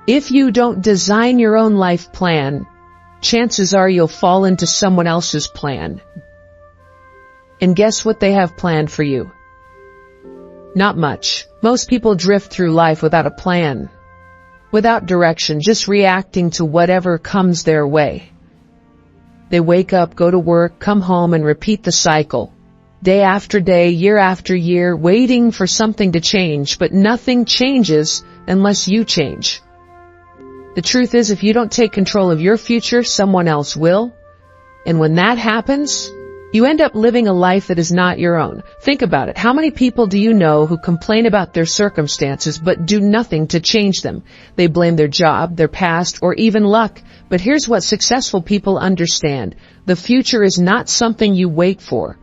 If you don't design your own life plan, chances are you'll fall into someone else's plan. And guess what they have planned for you? Not much. Most people drift through life without a plan, without direction, just reacting to whatever comes their way. They wake up, go to work, come home, and repeat the cycle. Day after day, year after year, waiting for something to change, but nothing changes unless you change. The truth is, if you don't take control of your future, someone else will. And when that happens, you end up living a life that is not your own. Think about it. How many people do you know who complain about their circumstances but do nothing to change them? They blame their job, their past, or even luck. But here's what successful people understand. The future is not something you wait for.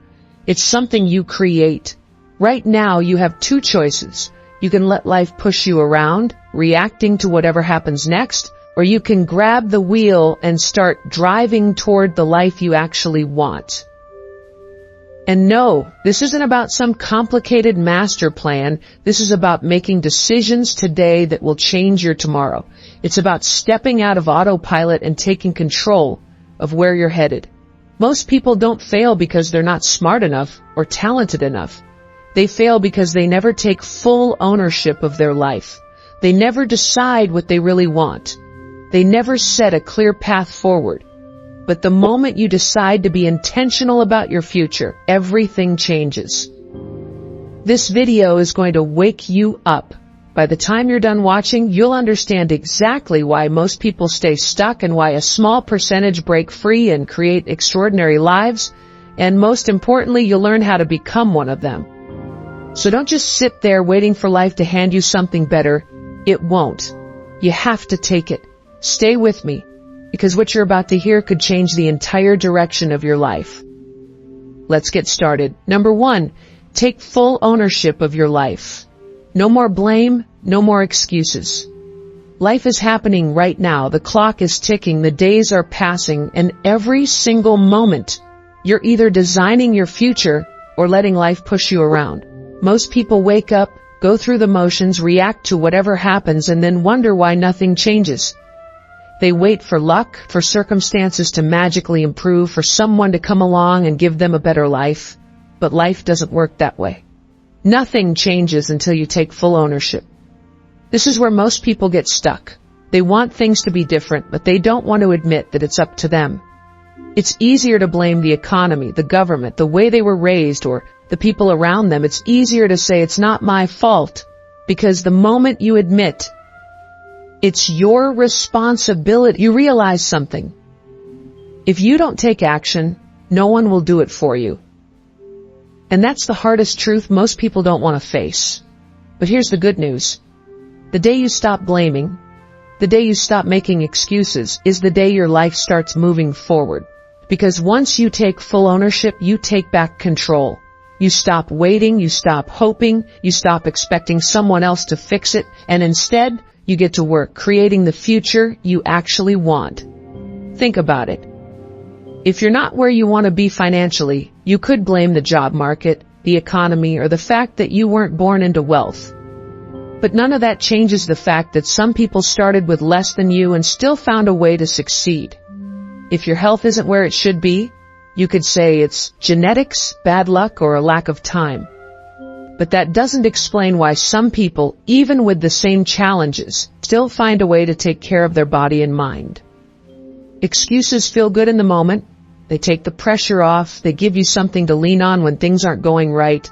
It's something you create. Right now, you have two choices. You can let life push you around, reacting to whatever happens next, or you can grab the wheel and start driving toward the life you actually want. And no, this isn't about some complicated master plan. This is about making decisions today that will change your tomorrow. It's about stepping out of autopilot and taking control of where you're headed. Most people don't fail because they're not smart enough or talented enough. They fail because they never take full ownership of their life. They never decide what they really want. They never set a clear path forward. But the moment you decide to be intentional about your future, everything changes. This video is going to wake you up. By the time you're done watching, you'll understand exactly why most people stay stuck and why a small percentage break free and create extraordinary lives. And most importantly, you'll learn how to become one of them. So don't just sit there waiting for life to hand you something better. It won't. You have to take it. Stay with me, because what you're about to hear could change the entire direction of your life. Let's get started. Number 1, take full ownership of your life. No more blame, no more excuses. Life is happening right now. The clock is ticking, the days are passing, and every single moment, you're either designing your future or letting life push you around. Most people wake up, go through the motions, react to whatever happens, and then wonder why nothing changes. They wait for luck, for circumstances to magically improve, for someone to come along and give them a better life. But life doesn't work that way. Nothing changes until you take full ownership. This is where most people get stuck. They want things to be different, but they don't want to admit that it's up to them. It's easier to blame the economy, the government, the way they were raised, or the people around them. It's easier to say it's not my fault, because the moment you admit it's your responsibility, you realize something. If you don't take action, no one will do it for you. And that's the hardest truth most people don't want to face. But here's the good news. The day you stop blaming, the day you stop making excuses, is the day your life starts moving forward. Because once you take full ownership, you take back control. You stop waiting, you stop hoping, you stop expecting someone else to fix it, and instead, you get to work creating the future you actually want. Think about it. If you're not where you want to be financially, you could blame the job market, the economy, or the fact that you weren't born into wealth. But none of that changes the fact that some people started with less than you and still found a way to succeed. If your health isn't where it should be, you could say it's genetics, bad luck, or a lack of time. But that doesn't explain why some people, even with the same challenges, still find a way to take care of their body and mind. Excuses feel good in the moment. They take the pressure off. They give you something to lean on when things aren't going right.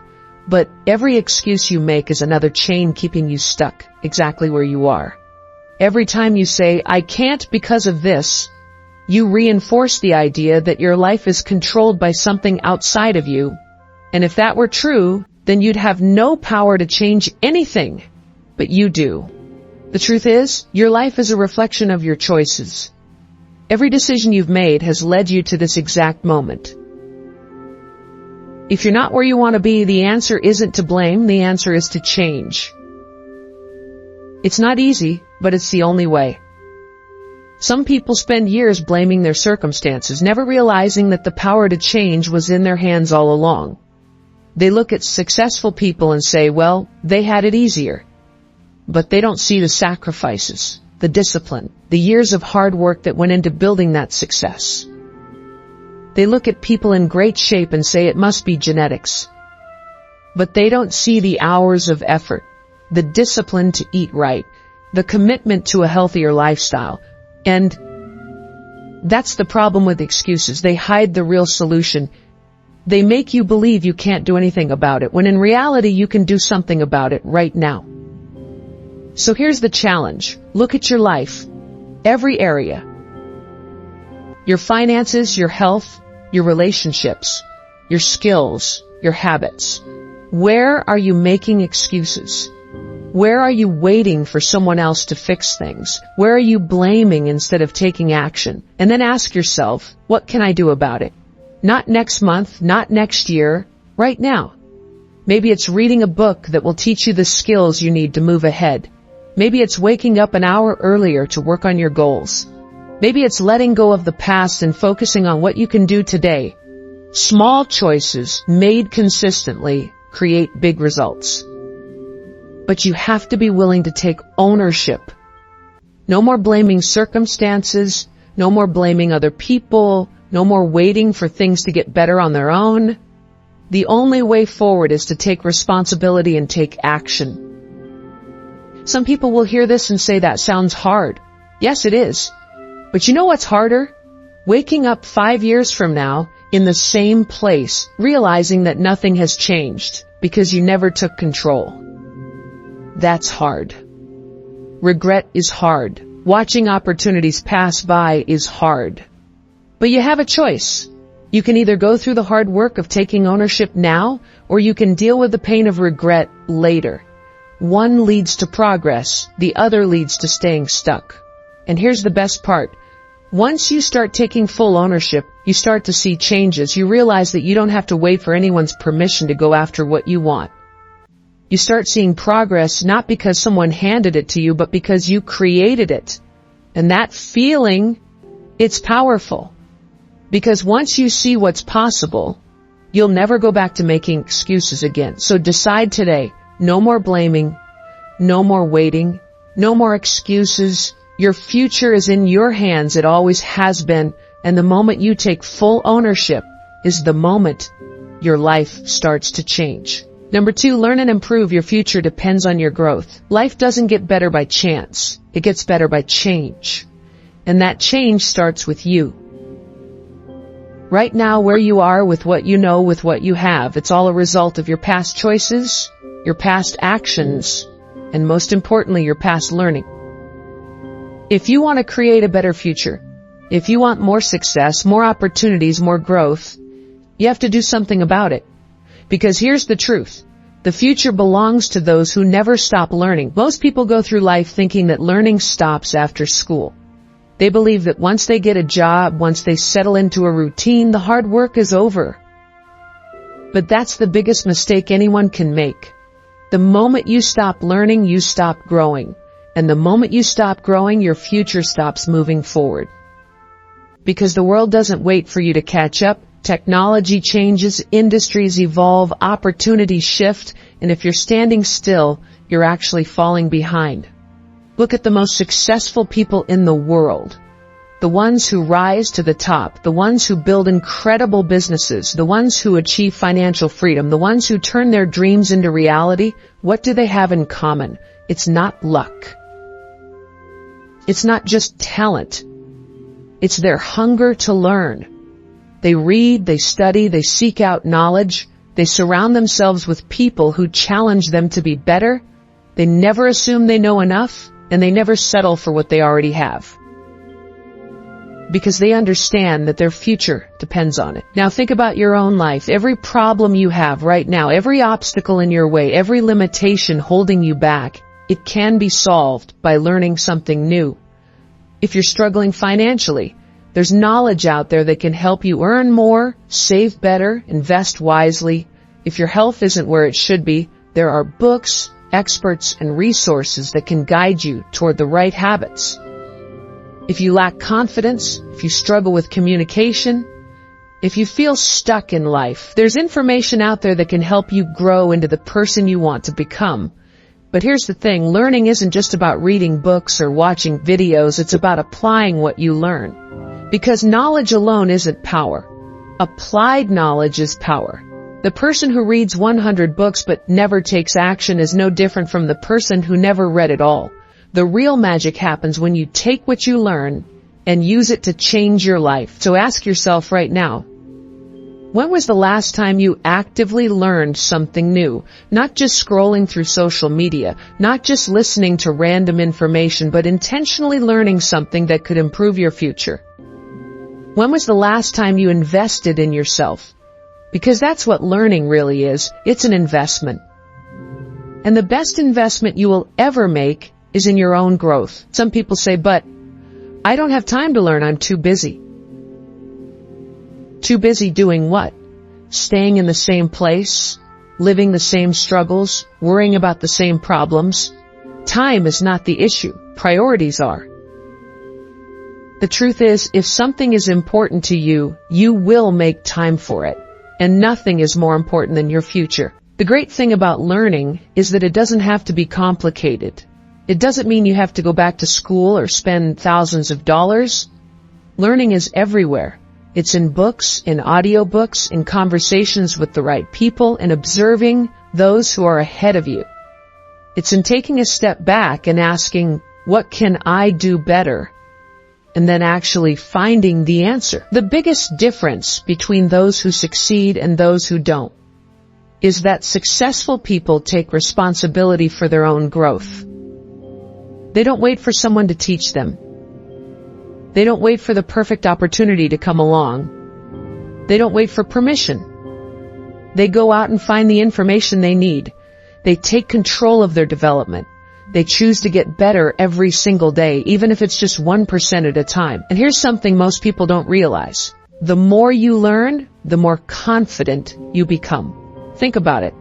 But every excuse you make is another chain keeping you stuck exactly where you are. Every time you say, I can't because of this, you reinforce the idea that your life is controlled by something outside of you. And if that were true, then you'd have no power to change anything. But you do. The truth is, your life is a reflection of your choices. Every decision you've made has led you to this exact moment. If you're not where you want to be, the answer isn't to blame, the answer is to change. It's not easy, but it's the only way. Some people spend years blaming their circumstances, never realizing that the power to change was in their hands all along. They look at successful people and say, well, they had it easier. But they don't see the sacrifices, the discipline, the years of hard work that went into building that success. They look at people in great shape and say it must be genetics. But they don't see the hours of effort, the discipline to eat right, the commitment to a healthier lifestyle. And that's the problem with excuses. They hide the real solution. They make you believe you can't do anything about it, when in reality you can do something about it right now. So here's the challenge. Look at your life, every area. Your finances, your health, your relationships, your skills, your habits. Where are you making excuses? Where are you waiting for someone else to fix things? Where are you blaming instead of taking action? And then ask yourself, what can I do about it? Not next month, not next year, right now. Maybe it's reading a book that will teach you the skills you need to move ahead. Maybe it's waking up an hour earlier to work on your goals. Maybe it's letting go of the past and focusing on what you can do today. Small choices made consistently create big results. But you have to be willing to take ownership. No more blaming circumstances, no more blaming other people, no more waiting for things to get better on their own. The only way forward is to take responsibility and take action. Some people will hear this and say that sounds hard. Yes, it is. But you know what's harder? Waking up 5 years from now in the same place, realizing that nothing has changed because you never took control. That's hard. Regret is hard. Watching opportunities pass by is hard. But you have a choice. You can either go through the hard work of taking ownership now, or you can deal with the pain of regret later. One leads to progress, the other leads to staying stuck. And here's the best part. Once you start taking full ownership, you start to see changes. You realize that you don't have to wait for anyone's permission to go after what you want. You start seeing progress not because someone handed it to you, but because you created it. And that feeling, it's powerful. Because once you see what's possible, you'll never go back to making excuses again. So decide today, no more blaming, no more waiting, no more excuses. Your future is in your hands. It always has been. And the moment you take full ownership is the moment your life starts to change. Number 2, learn and improve. Your future depends on your growth. Life doesn't get better by chance. It gets better by change. And that change starts with you. Right now, where you are, with what you know, with what you have, it's all a result of your past choices, your past actions, and most importantly, your past learning. If you want to create a better future, if you want more success, more opportunities, more growth, you have to do something about it. Because here's the truth. The future belongs to those who never stop learning. Most people go through life thinking that learning stops after school. They believe that once they get a job, once they settle into a routine, the hard work is over. But that's the biggest mistake anyone can make. The moment you stop learning, you stop growing. And the moment you stop growing, your future stops moving forward. Because the world doesn't wait for you to catch up. Technology changes, industries evolve, opportunities shift, and if you're standing still, you're actually falling behind. Look at the most successful people in the world. The ones who rise to the top, the ones who build incredible businesses, the ones who achieve financial freedom, the ones who turn their dreams into reality. What do they have in common? It's not luck. It's not just talent. It's their hunger to learn. They read, they study, they seek out knowledge. They surround themselves with people who challenge them to be better. They never assume they know enough, and they never settle for what they already have. Because they understand that their future depends on it. Now think about your own life. Every problem you have right now, every obstacle in your way, every limitation holding you back, it can be solved by learning something new. If you're struggling financially, there's knowledge out there that can help you earn more, save better, invest wisely. If your health isn't where it should be, there are books, experts, and resources that can guide you toward the right habits. If you lack confidence, if you struggle with communication, if you feel stuck in life, there's information out there that can help you grow into the person you want to become. But here's the thing, learning isn't just about reading books or watching videos, it's about applying what you learn. Because knowledge alone isn't power. Applied knowledge is power. The person who reads 100 books but never takes action is no different from the person who never read it all. The real magic happens when you take what you learn and use it to change your life. So ask yourself right now, when was the last time you actively learned something new? Not just scrolling through social media, not just listening to random information, but intentionally learning something that could improve your future. When was the last time you invested in yourself? Because that's what learning really is. It's an investment. And the best investment you will ever make is in your own growth. Some people say, but I don't have time to learn, I'm too busy. Too busy doing what? Staying in the same place, living the same struggles, worrying about the same problems. Time is not the issue. Priorities are. The truth is, if something is important to you, you will make time for it. And nothing is more important than your future. The great thing about learning is that it doesn't have to be complicated. It doesn't mean you have to go back to school or spend thousands of dollars. Learning is everywhere. It's in books, in audiobooks, in conversations with the right people, and observing those who are ahead of you. It's in taking a step back and asking, what can I do better? And then actually finding the answer. The biggest difference between those who succeed and those who don't is that successful people take responsibility for their own growth. They don't wait for someone to teach them. They don't wait for the perfect opportunity to come along. They don't wait for permission. They go out and find the information they need. They take control of their development. They choose to get better every single day, even if it's just 1% at a time. And here's something most people don't realize. The more you learn, the more confident you become. Think about it.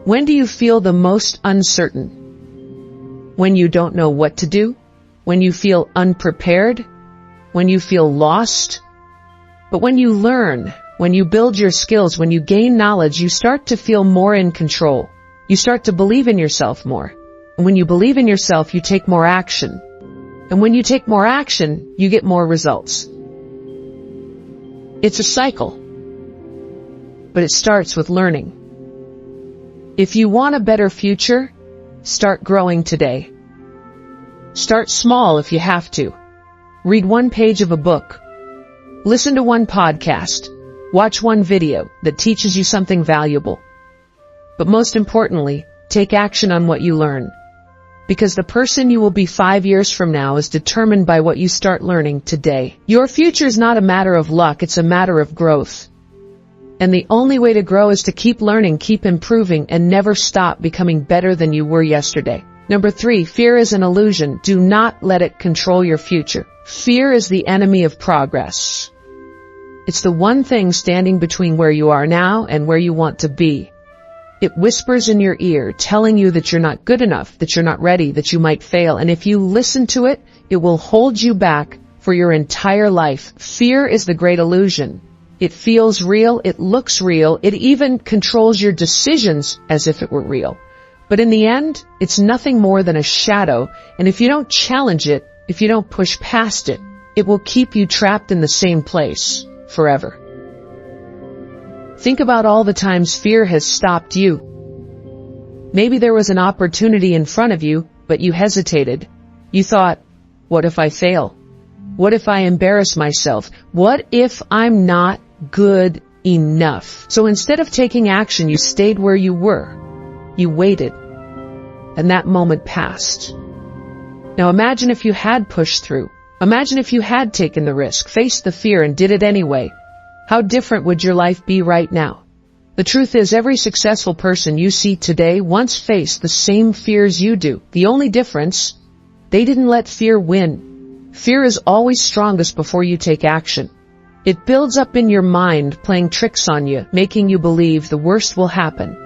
When do you feel the most uncertain? When you don't know what to do? When you feel unprepared? When you feel lost? But when you learn, when you build your skills, when you gain knowledge, you start to feel more in control. You start to believe in yourself more. And when you believe in yourself, you take more action. And when you take more action, you get more results. It's a cycle. But it starts with learning. If you want a better future, start growing today. Start small if you have to. Read one page of a book. Listen to one podcast. Watch one video that teaches you something valuable. But most importantly, take action on what you learn. Because the person you will be 5 years from now is determined by what you start learning today. Your future is not a matter of luck, it's a matter of growth. And the only way to grow is to keep learning, keep improving, and never stop becoming better than you were yesterday. Number 3, fear is an illusion. Do not let it control your future. Fear is the enemy of progress. It's the one thing standing between where you are now and where you want to be. It whispers in your ear, telling you that you're not good enough, that you're not ready, that you might fail. And if you listen to it, it will hold you back for your entire life. Fear is the great illusion. It feels real, it looks real, it even controls your decisions as if it were real. But in the end, it's nothing more than a shadow, and if you don't challenge it, if you don't push past it, it will keep you trapped in the same place forever. Think about all the times fear has stopped you. Maybe there was an opportunity in front of you, but you hesitated. You thought, what if I fail? What if I embarrass myself? What if I'm not good enough? So instead of taking action, you stayed where you were. You waited. And that moment passed. Now imagine if you had pushed through. Imagine if you had taken the risk, faced the fear, and did it anyway. How different would your life be right now? The truth is, every successful person you see today once faced the same fears you do. The only difference, they didn't let fear win. Fear is always strongest before you take action. It builds up in your mind, playing tricks on you, making you believe the worst will happen.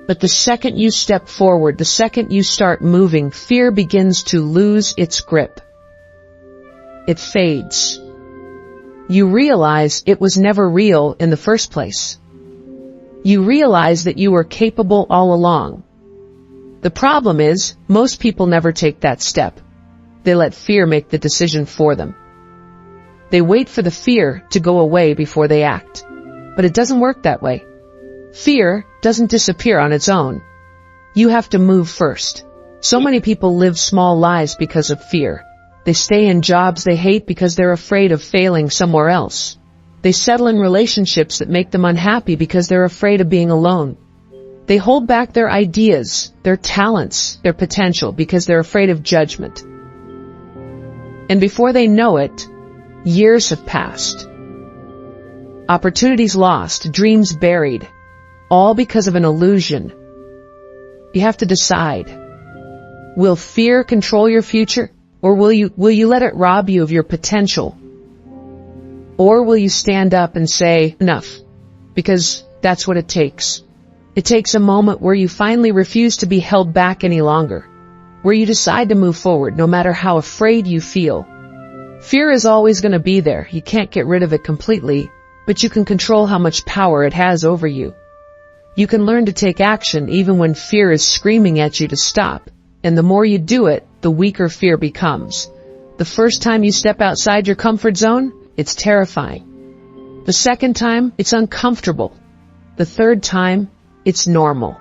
But the second you step forward, the second you start moving, fear begins to lose its grip. It fades. You realize it was never real in the first place. You realize that you were capable all along. The problem is, most people never take that step. They let fear make the decision for them. They wait for the fear to go away before they act. But it doesn't work that way. Fear doesn't disappear on its own. You have to move first. So many people live small lives because of fear. They stay in jobs they hate because they're afraid of failing somewhere else. They settle in relationships that make them unhappy because they're afraid of being alone. They hold back their ideas, their talents, their potential because they're afraid of judgment. And before they know it, years have passed. Opportunities lost, dreams buried, all because of an illusion. You have to decide. Will fear control your future? Or will you let it rob you of your potential? Or will you stand up and say, enough? Because that's what it takes. It takes a moment where you finally refuse to be held back any longer. Where you decide to move forward no matter how afraid you feel. Fear is always going to be there. You can't get rid of it completely, but you can control how much power it has over you. You can learn to take action even when fear is screaming at you to stop. And the more you do it, the weaker fear becomes. The first time you step outside your comfort zone, it's terrifying. The second time, it's uncomfortable. The third time, it's normal.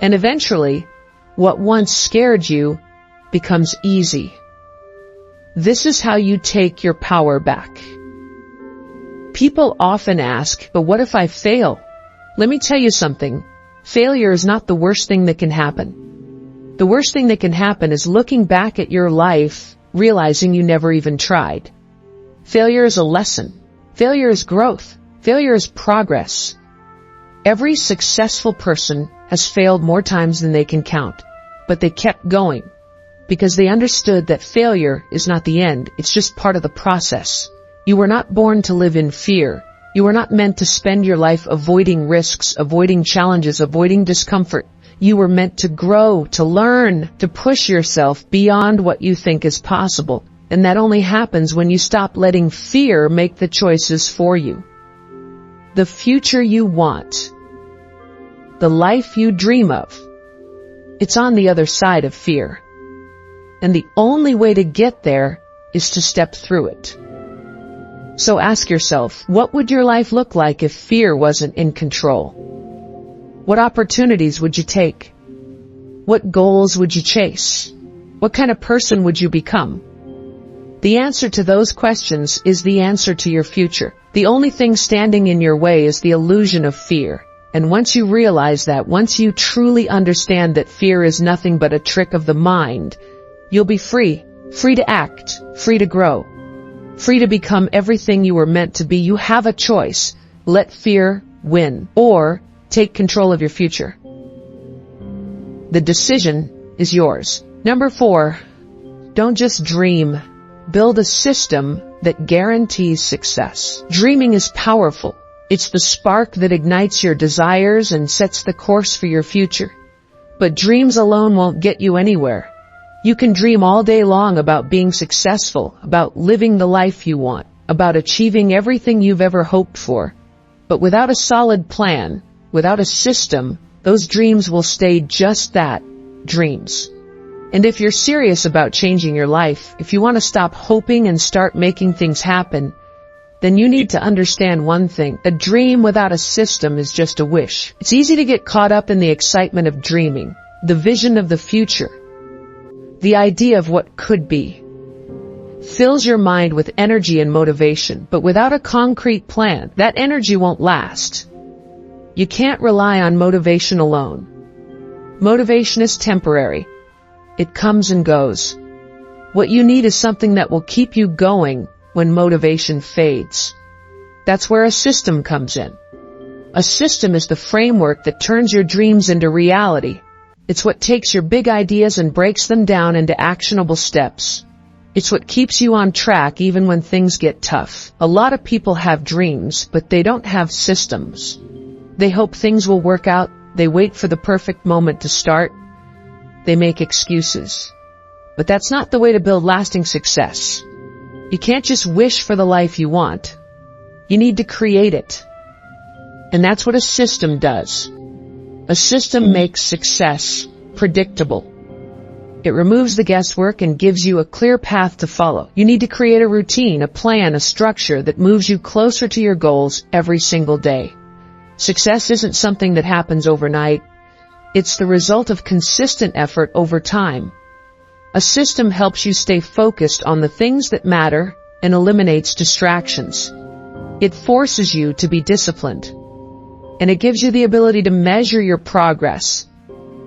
And eventually, what once scared you becomes easy. This is how you take your power back. People often ask, but what if I fail? Let me tell you something. Failure is not the worst thing that can happen. The worst thing that can happen is looking back at your life, realizing you never even tried. Failure is a lesson. Failure is growth. Failure is progress. Every successful person has failed more times than they can count, but they kept going because they understood that failure is not the end, it's just part of the process. You were not born to live in fear. You were not meant to spend your life avoiding risks, avoiding challenges, avoiding discomfort. You were meant to grow, to learn, to push yourself beyond what you think is possible. And that only happens when you stop letting fear make the choices for you. The future you want, the life you dream of, it's on the other side of fear. And the only way to get there is to step through it. So ask yourself, what would your life look like if fear wasn't in control? What opportunities would you take? What goals would you chase? What kind of person would you become? The answer to those questions is the answer to your future. The only thing standing in your way is the illusion of fear. And once you realize that, once you truly understand that fear is nothing but a trick of the mind, you'll be free. Free to act. Free to grow. Free to become everything you were meant to be. You have a choice. Let fear win. Or take control of your future. The decision is yours. Number 4, don't just dream. Build a system that guarantees success. Dreaming is powerful. It's the spark that ignites your desires and sets the course for your future. But dreams alone won't get you anywhere. You can dream all day long about being successful, about living the life you want, about achieving everything you've ever hoped for. But without a solid plan, without a system, those dreams will stay just that, dreams. And if you're serious about changing your life, if you want to stop hoping and start making things happen, then you need to understand one thing. A dream without a system is just a wish. It's easy to get caught up in the excitement of dreaming, the vision of the future, the idea of what could be. Fills your mind with energy and motivation, but without a concrete plan, that energy won't last. You can't rely on motivation alone. Motivation is temporary. It comes and goes. What you need is something that will keep you going when motivation fades. That's where a system comes in. A system is the framework that turns your dreams into reality. It's what takes your big ideas and breaks them down into actionable steps. It's what keeps you on track even when things get tough. A lot of people have dreams, but they don't have systems. They hope things will work out. They wait for the perfect moment to start. They make excuses. But that's not the way to build lasting success. You can't just wish for the life you want. You need to create it. And that's what a system does. A system makes success predictable. It removes the guesswork and gives you a clear path to follow. You need to create a routine, a plan, a structure that moves you closer to your goals every single day. Success isn't something that happens overnight. It's the result of consistent effort over time. A system helps you stay focused on the things that matter and eliminates distractions. It forces you to be disciplined, and it gives you the ability to measure your progress.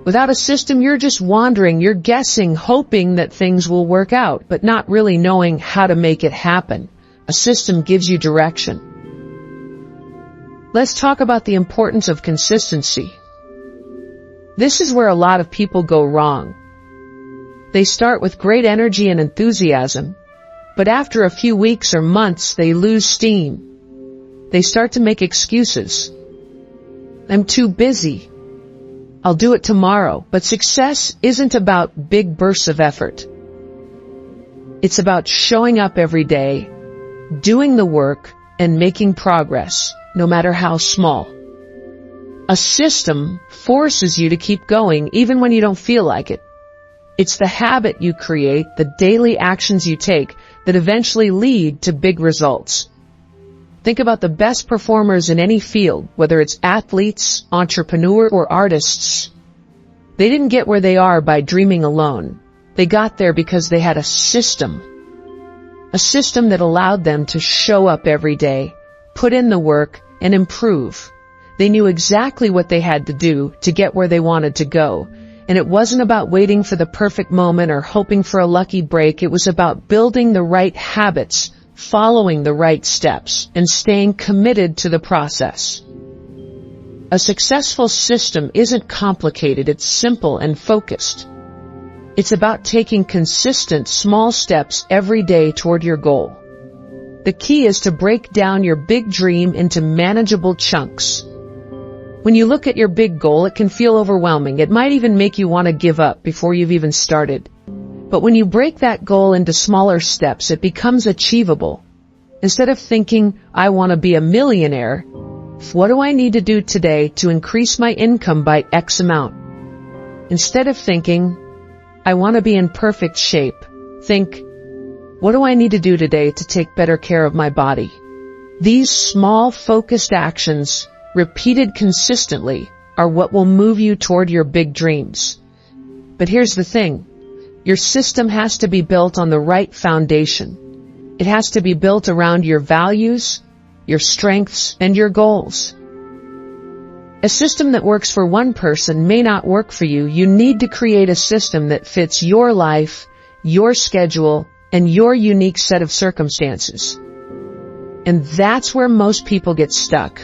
Without a system, you're just wandering, you're guessing, hoping that things will work out, but not really knowing how to make it happen. A system gives you direction. Let's talk about the importance of consistency. This is where a lot of people go wrong. They start with great energy and enthusiasm, but after a few weeks or months, they lose steam. They start to make excuses. I'm too busy. I'll do it tomorrow. But success isn't about big bursts of effort. It's about showing up every day, doing the work, and making progress, no matter how small. A system forces you to keep going even when you don't feel like it. It's the habit you create, the daily actions you take, that eventually lead to big results. Think about the best performers in any field, whether it's athletes, entrepreneurs, or artists. They didn't get where they are by dreaming alone. They got there because they had a system that allowed them to show up every day, put in the work, and improve. They knew exactly what they had to do to get where they wanted to go. And it wasn't about waiting for the perfect moment or hoping for a lucky break. It was about building the right habits, following the right steps, and staying committed to the process. A successful system isn't complicated, it's simple and focused. It's about taking consistent, small steps every day toward your goal. The key is to break down your big dream into manageable chunks. When you look at your big goal, it can feel overwhelming. It might even make you want to give up before you've even started. But when you break that goal into smaller steps, it becomes achievable. Instead of thinking, I want to be a millionaire, what do I need to do today to increase my income by X amount? Instead of thinking, I want to be in perfect shape, think, what do I need to do today to take better care of my body? These small, focused actions, repeated consistently, are what will move you toward your big dreams. But here's the thing. Your system has to be built on the right foundation. It has to be built around your values, your strengths, and your goals. A system that works for one person may not work for you. You need to create a system that fits your life, your schedule, and your unique set of circumstances. And that's where most people get stuck.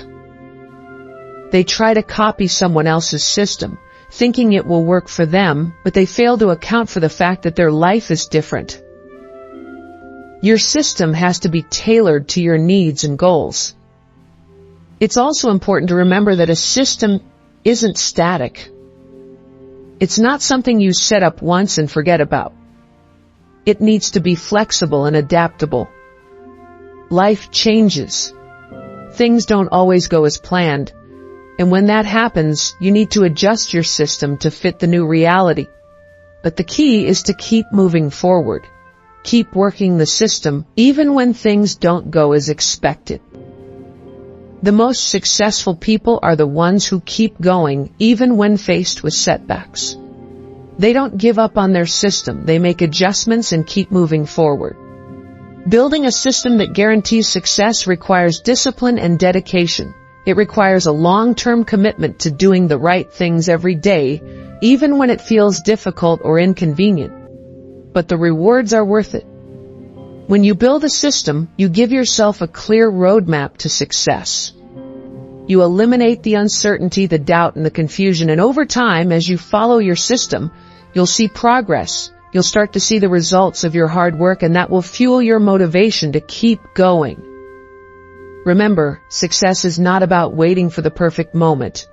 They try to copy someone else's system, thinking it will work for them, but they fail to account for the fact that their life is different. Your system has to be tailored to your needs and goals. It's also important to remember that a system isn't static. It's not something you set up once and forget about. It needs to be flexible and adaptable. Life changes. Things don't always go as planned. And when that happens, you need to adjust your system to fit the new reality. But the key is to keep moving forward. Keep working the system, even when things don't go as expected. The most successful people are the ones who keep going, even when faced with setbacks. They don't give up on their system. They make adjustments and keep moving forward. Building a system that guarantees success requires discipline and dedication. It requires a long-term commitment to doing the right things every day, even when it feels difficult or inconvenient. But the rewards are worth it. When you build a system, you give yourself a clear roadmap to success. You eliminate the uncertainty, the doubt, and the confusion, and over time, as you follow your system, you'll see progress. You'll start to see the results of your hard work, and that will fuel your motivation to keep going. Remember, success is not about waiting for the perfect moment.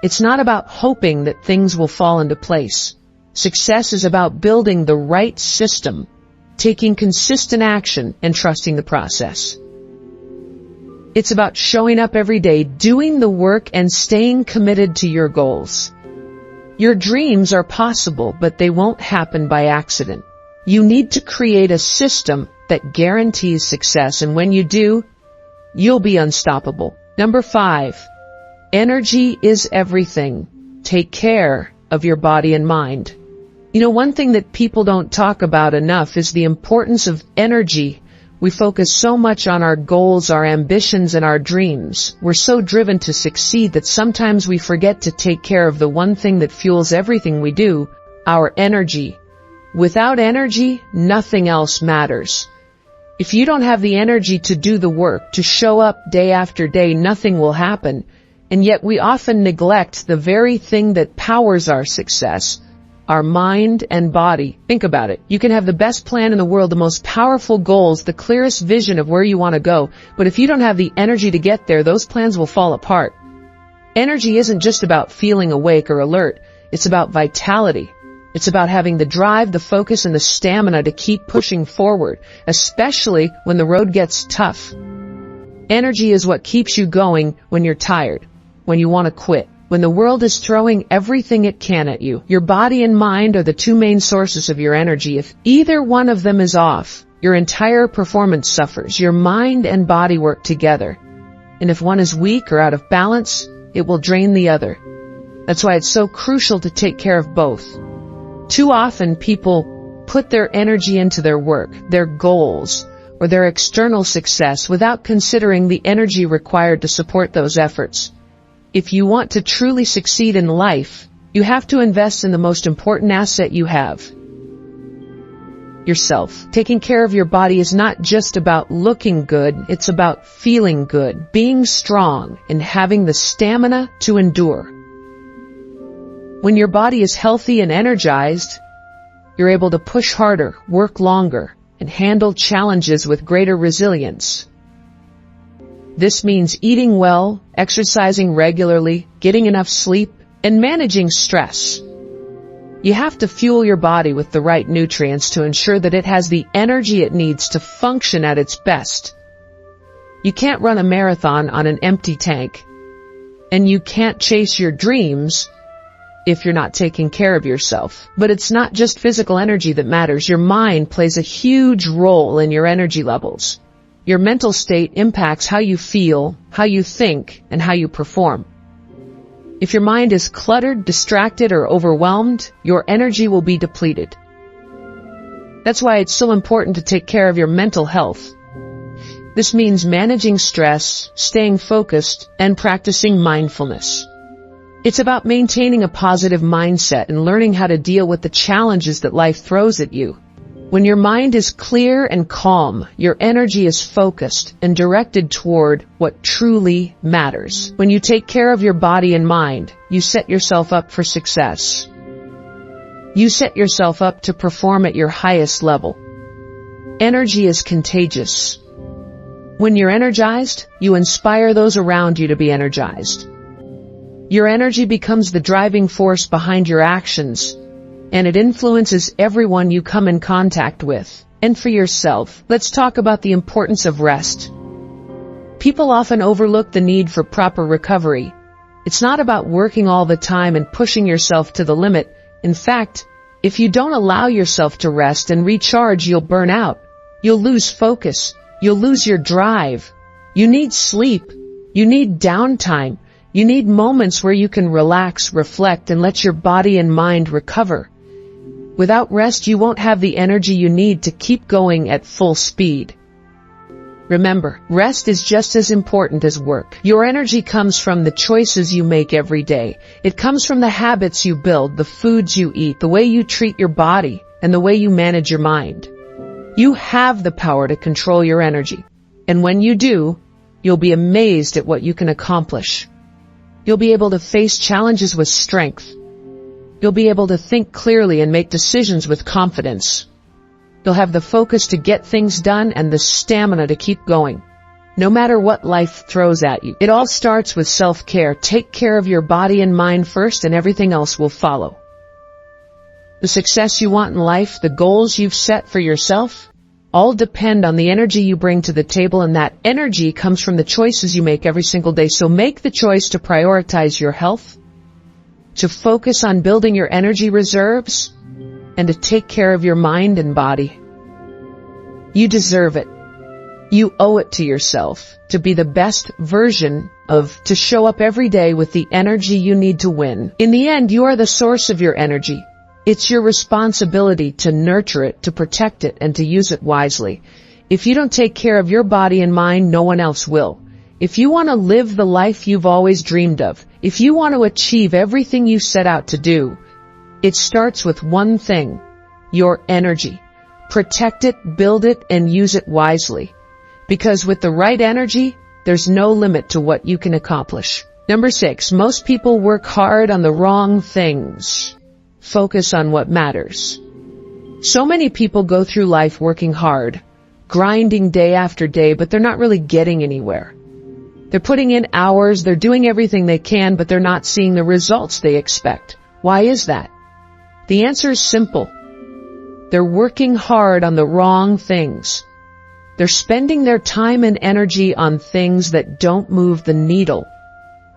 It's not about hoping that things will fall into place. Success is about building the right system, taking consistent action, and trusting the process. It's about showing up every day, doing the work, and staying committed to your goals. Your dreams are possible, but they won't happen by accident. You need to create a system that guarantees success, and when you do, you'll be unstoppable. Number 5, energy is everything. Take care of your body and mind. You know, one thing that people don't talk about enough is the importance of energy. We focus so much on our goals, our ambitions, and our dreams. We're so driven to succeed that sometimes we forget to take care of the one thing that fuels everything we do, our energy. Without energy, nothing else matters. If you don't have the energy to do the work, to show up day after day, nothing will happen. And yet we often neglect the very thing that powers our success, our mind and body. Think about it. You can have the best plan in the world, the most powerful goals, the clearest vision of where you want to go, but if you don't have the energy to get there, those plans will fall apart. Energy isn't just about feeling awake or alert. It's about vitality. It's about having the drive, the focus, and the stamina to keep pushing forward, especially when the road gets tough. Energy is what keeps you going when you're tired, when you want to quit, when the world is throwing everything it can at you. Your body and mind are the two main sources of your energy. If either one of them is off, your entire performance suffers. Your mind and body work together. And if one is weak or out of balance, it will drain the other. That's why it's so crucial to take care of both. Too often people put their energy into their work, their goals, or their external success without considering the energy required to support those efforts. If you want to truly succeed in life, you have to invest in the most important asset you have, yourself. Taking care of your body is not just about looking good, it's about feeling good, being strong, and having the stamina to endure. When your body is healthy and energized, you're able to push harder, work longer, and handle challenges with greater resilience. This means eating well, exercising regularly, getting enough sleep, and managing stress. You have to fuel your body with the right nutrients to ensure that it has the energy it needs to function at its best. You can't run a marathon on an empty tank, and you can't chase your dreams if you're not taking care of yourself. But it's not just physical energy that matters. Your mind plays a huge role in your energy levels. Your mental state impacts how you feel, how you think, and how you perform. If your mind is cluttered, distracted, or overwhelmed, your energy will be depleted. That's why it's so important to take care of your mental health. This means managing stress, staying focused, and practicing mindfulness. It's about maintaining a positive mindset and learning how to deal with the challenges that life throws at you. When your mind is clear and calm, your energy is focused and directed toward what truly matters. When you take care of your body and mind, you set yourself up for success. You set yourself up to perform at your highest level. Energy is contagious. When you're energized, you inspire those around you to be energized. Your energy becomes the driving force behind your actions, and it influences everyone you come in contact with. And for yourself, let's talk about the importance of rest. People often overlook the need for proper recovery. It's not about working all the time and pushing yourself to the limit. In fact, if you don't allow yourself to rest and recharge, you'll burn out. You'll lose focus. You'll lose your drive. You need sleep. You need downtime. You need moments where you can relax, reflect, and let your body and mind recover. Without rest, you won't have the energy you need to keep going at full speed. Remember, rest is just as important as work. Your energy comes from the choices you make every day. It comes from the habits you build, the foods you eat, the way you treat your body, and the way you manage your mind. You have the power to control your energy. And when you do, you'll be amazed at what you can accomplish. You'll be able to face challenges with strength. You'll be able to think clearly and make decisions with confidence. You'll have the focus to get things done and the stamina to keep going, no matter what life throws at you. It all starts with self-care. Take care of your body and mind first, and everything else will follow. The success you want in life, the goals you've set for yourself, all depend on the energy you bring to the table, and that energy comes from the choices you make every single day. So make the choice to prioritize your health, to focus on building your energy reserves, and to take care of your mind and body. You deserve it. You owe it to yourself to be the best version to show up every day with the energy you need to win. In the end, you are the source of your energy. It's your responsibility to nurture it, to protect it, and to use it wisely. If you don't take care of your body and mind, no one else will. If you want to live the life you've always dreamed of, if you want to achieve everything you set out to do, it starts with one thing: your energy. Protect it, build it, and use it wisely. Because with the right energy, there's no limit to what you can accomplish. Number 6, most people work hard on the wrong things. Focus on what matters. So many people go through life working hard, grinding day after day, but they're not really getting anywhere. They're putting in hours, they're doing everything they can, but they're not seeing the results they expect. Why is that? The answer is simple. They're working hard on the wrong things. They're spending their time and energy on things that don't move the needle.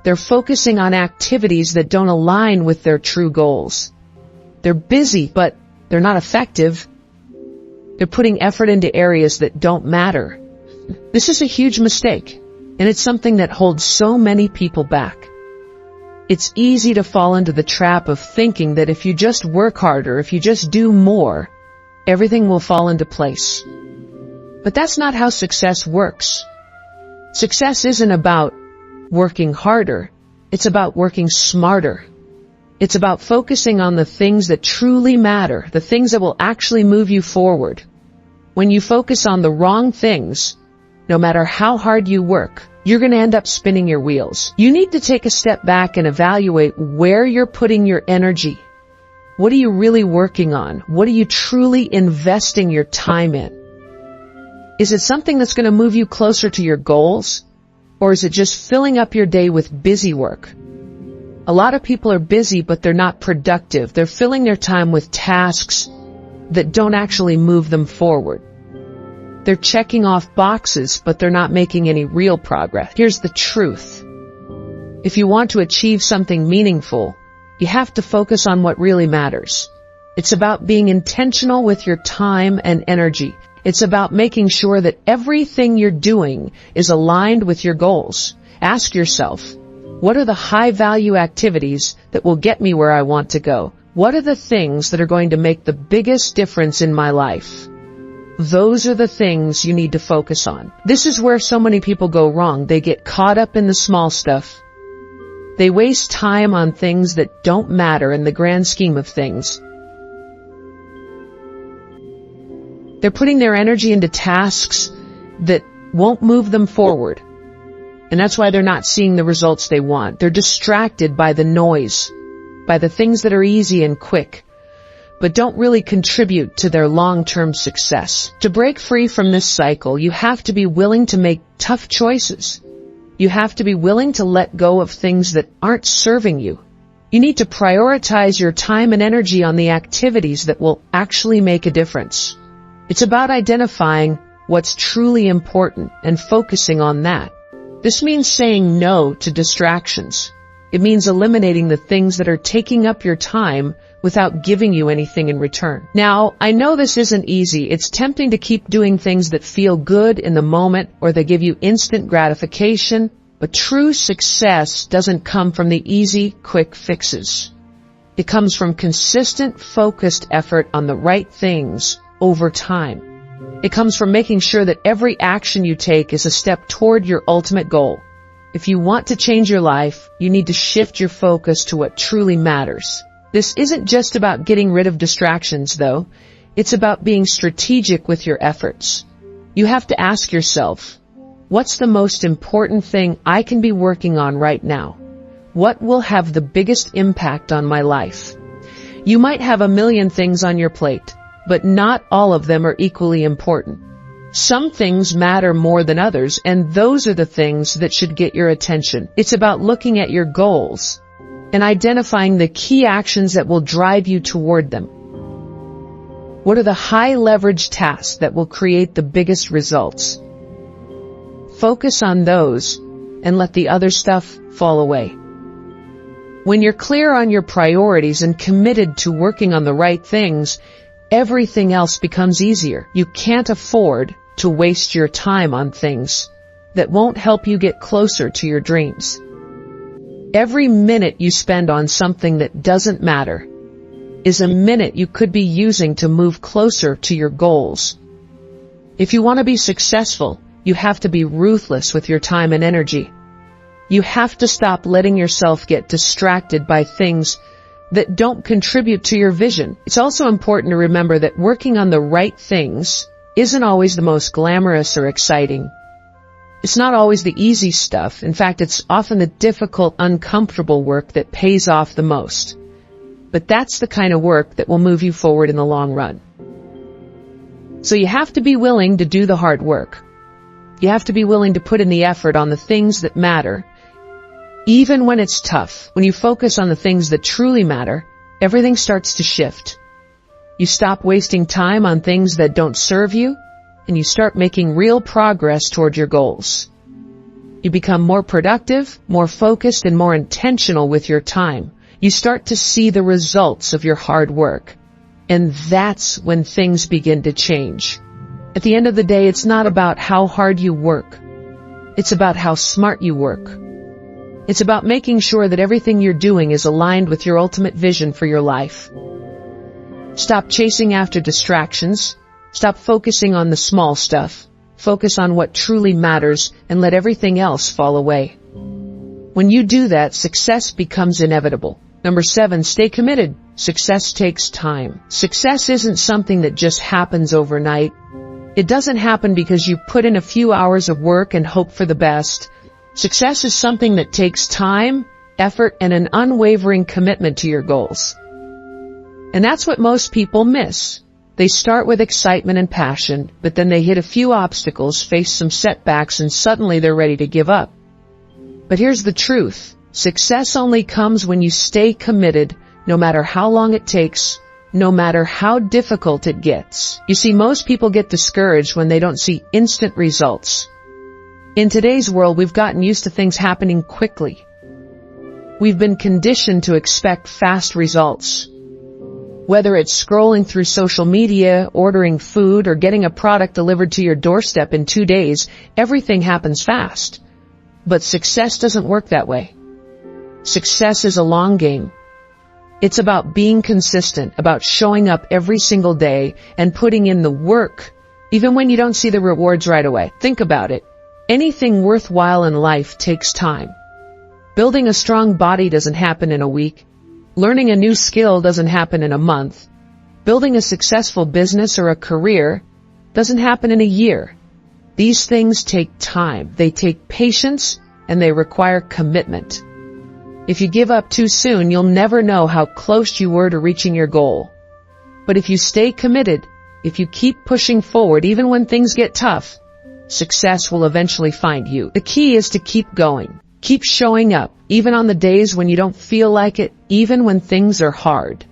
They're focusing on activities that don't align with their true goals. They're busy, but they're not effective. They're putting effort into areas that don't matter. This is a huge mistake, and it's something that holds so many people back. It's easy to fall into the trap of thinking that if you just work harder, if you just do more, everything will fall into place. But that's not how success works. Success isn't about working harder. It's about working smarter. It's about focusing on the things that truly matter, the things that will actually move you forward. When you focus on the wrong things, no matter how hard you work, you're going to end up spinning your wheels. You need to take a step back and evaluate where you're putting your energy. What are you really working on? What are you truly investing your time in? Is it something that's going to move you closer to your goals? Or is it just filling up your day with busy work? A lot of people are busy, but they're not productive. They're filling their time with tasks that don't actually move them forward. They're checking off boxes, but they're not making any real progress. Here's the truth. If you want to achieve something meaningful, you have to focus on what really matters. It's about being intentional with your time and energy. It's about making sure that everything you're doing is aligned with your goals. Ask yourself, what are the high-value activities that will get me where I want to go? What are the things that are going to make the biggest difference in my life? Those are the things you need to focus on. This is where so many people go wrong. They get caught up in the small stuff. They waste time on things that don't matter in the grand scheme of things. They're putting their energy into tasks that won't move them forward. And that's why they're not seeing the results they want. They're distracted by the noise, by the things that are easy and quick, but don't really contribute to their long-term success. To break free from this cycle, you have to be willing to make tough choices. You have to be willing to let go of things that aren't serving you. You need to prioritize your time and energy on the activities that will actually make a difference. It's about identifying what's truly important and focusing on that. This means saying no to distractions. It means eliminating the things that are taking up your time without giving you anything in return. Now, I know this isn't easy. It's tempting to keep doing things that feel good in the moment or that give you instant gratification, but true success doesn't come from the easy, quick fixes. It comes from consistent, focused effort on the right things over time. It comes from making sure that every action you take is a step toward your ultimate goal. If you want to change your life, you need to shift your focus to what truly matters. This isn't just about getting rid of distractions, though. It's about being strategic with your efforts. You have to ask yourself, what's the most important thing I can be working on right now? What will have the biggest impact on my life? You might have a million things on your plate, but not all of them are equally important. Some things matter more than others, and those are the things that should get your attention. It's about looking at your goals and identifying the key actions that will drive you toward them. What are the high-leverage tasks that will create the biggest results? Focus on those and let the other stuff fall away. When you're clear on your priorities and committed to working on the right things, everything else becomes easier. You can't afford to waste your time on things that won't help you get closer to your dreams. Every minute you spend on something that doesn't matter is a minute you could be using to move closer to your goals. If you want to be successful, you have to be ruthless with your time and energy. You have to stop letting yourself get distracted by things that don't contribute to your vision. It's also important to remember that working on the right things isn't always the most glamorous or exciting. It's not always the easy stuff. In fact, it's often the difficult, uncomfortable work that pays off the most. But that's the kind of work that will move you forward in the long run. So you have to be willing to do the hard work. You have to be willing to put in the effort on the things that matter. Even when it's tough, when you focus on the things that truly matter, everything starts to shift. You stop wasting time on things that don't serve you, and you start making real progress toward your goals. You become more productive, more focused, and more intentional with your time. You start to see the results of your hard work. And that's when things begin to change. At the end of the day, it's not about how hard you work. It's about how smart you work. It's about making sure that everything you're doing is aligned with your ultimate vision for your life. Stop chasing after distractions. Stop focusing on the small stuff. Focus on what truly matters and let everything else fall away. When you do that, success becomes inevitable. Number 7, stay committed. Success takes time. Success isn't something that just happens overnight. It doesn't happen because you put in a few hours of work and hope for the best. Success is something that takes time, effort, and an unwavering commitment to your goals. And that's what most people miss. They start with excitement and passion, but then they hit a few obstacles, face some setbacks, and suddenly they're ready to give up. But here's the truth. Success only comes when you stay committed, no matter how long it takes, no matter how difficult it gets. You see, most people get discouraged when they don't see instant results. In today's world, we've gotten used to things happening quickly. We've been conditioned to expect fast results. Whether it's scrolling through social media, ordering food, or getting a product delivered to your doorstep in 2 days, everything happens fast. But success doesn't work that way. Success is a long game. It's about being consistent, about showing up every single day and putting in the work, even when you don't see the rewards right away. Think about it. Anything worthwhile in life takes time. Building a strong body doesn't happen in a week. Learning a new skill doesn't happen in a month. Building a successful business or a career doesn't happen in a year. These things take time. They take patience, and they require commitment. If you give up too soon, you'll never know how close you were to reaching your goal. But if you stay committed, if you keep pushing forward even when things get tough, success will eventually find you. The key is to keep going. Keep showing up, even on the days when you don't feel like it, even when things are hard.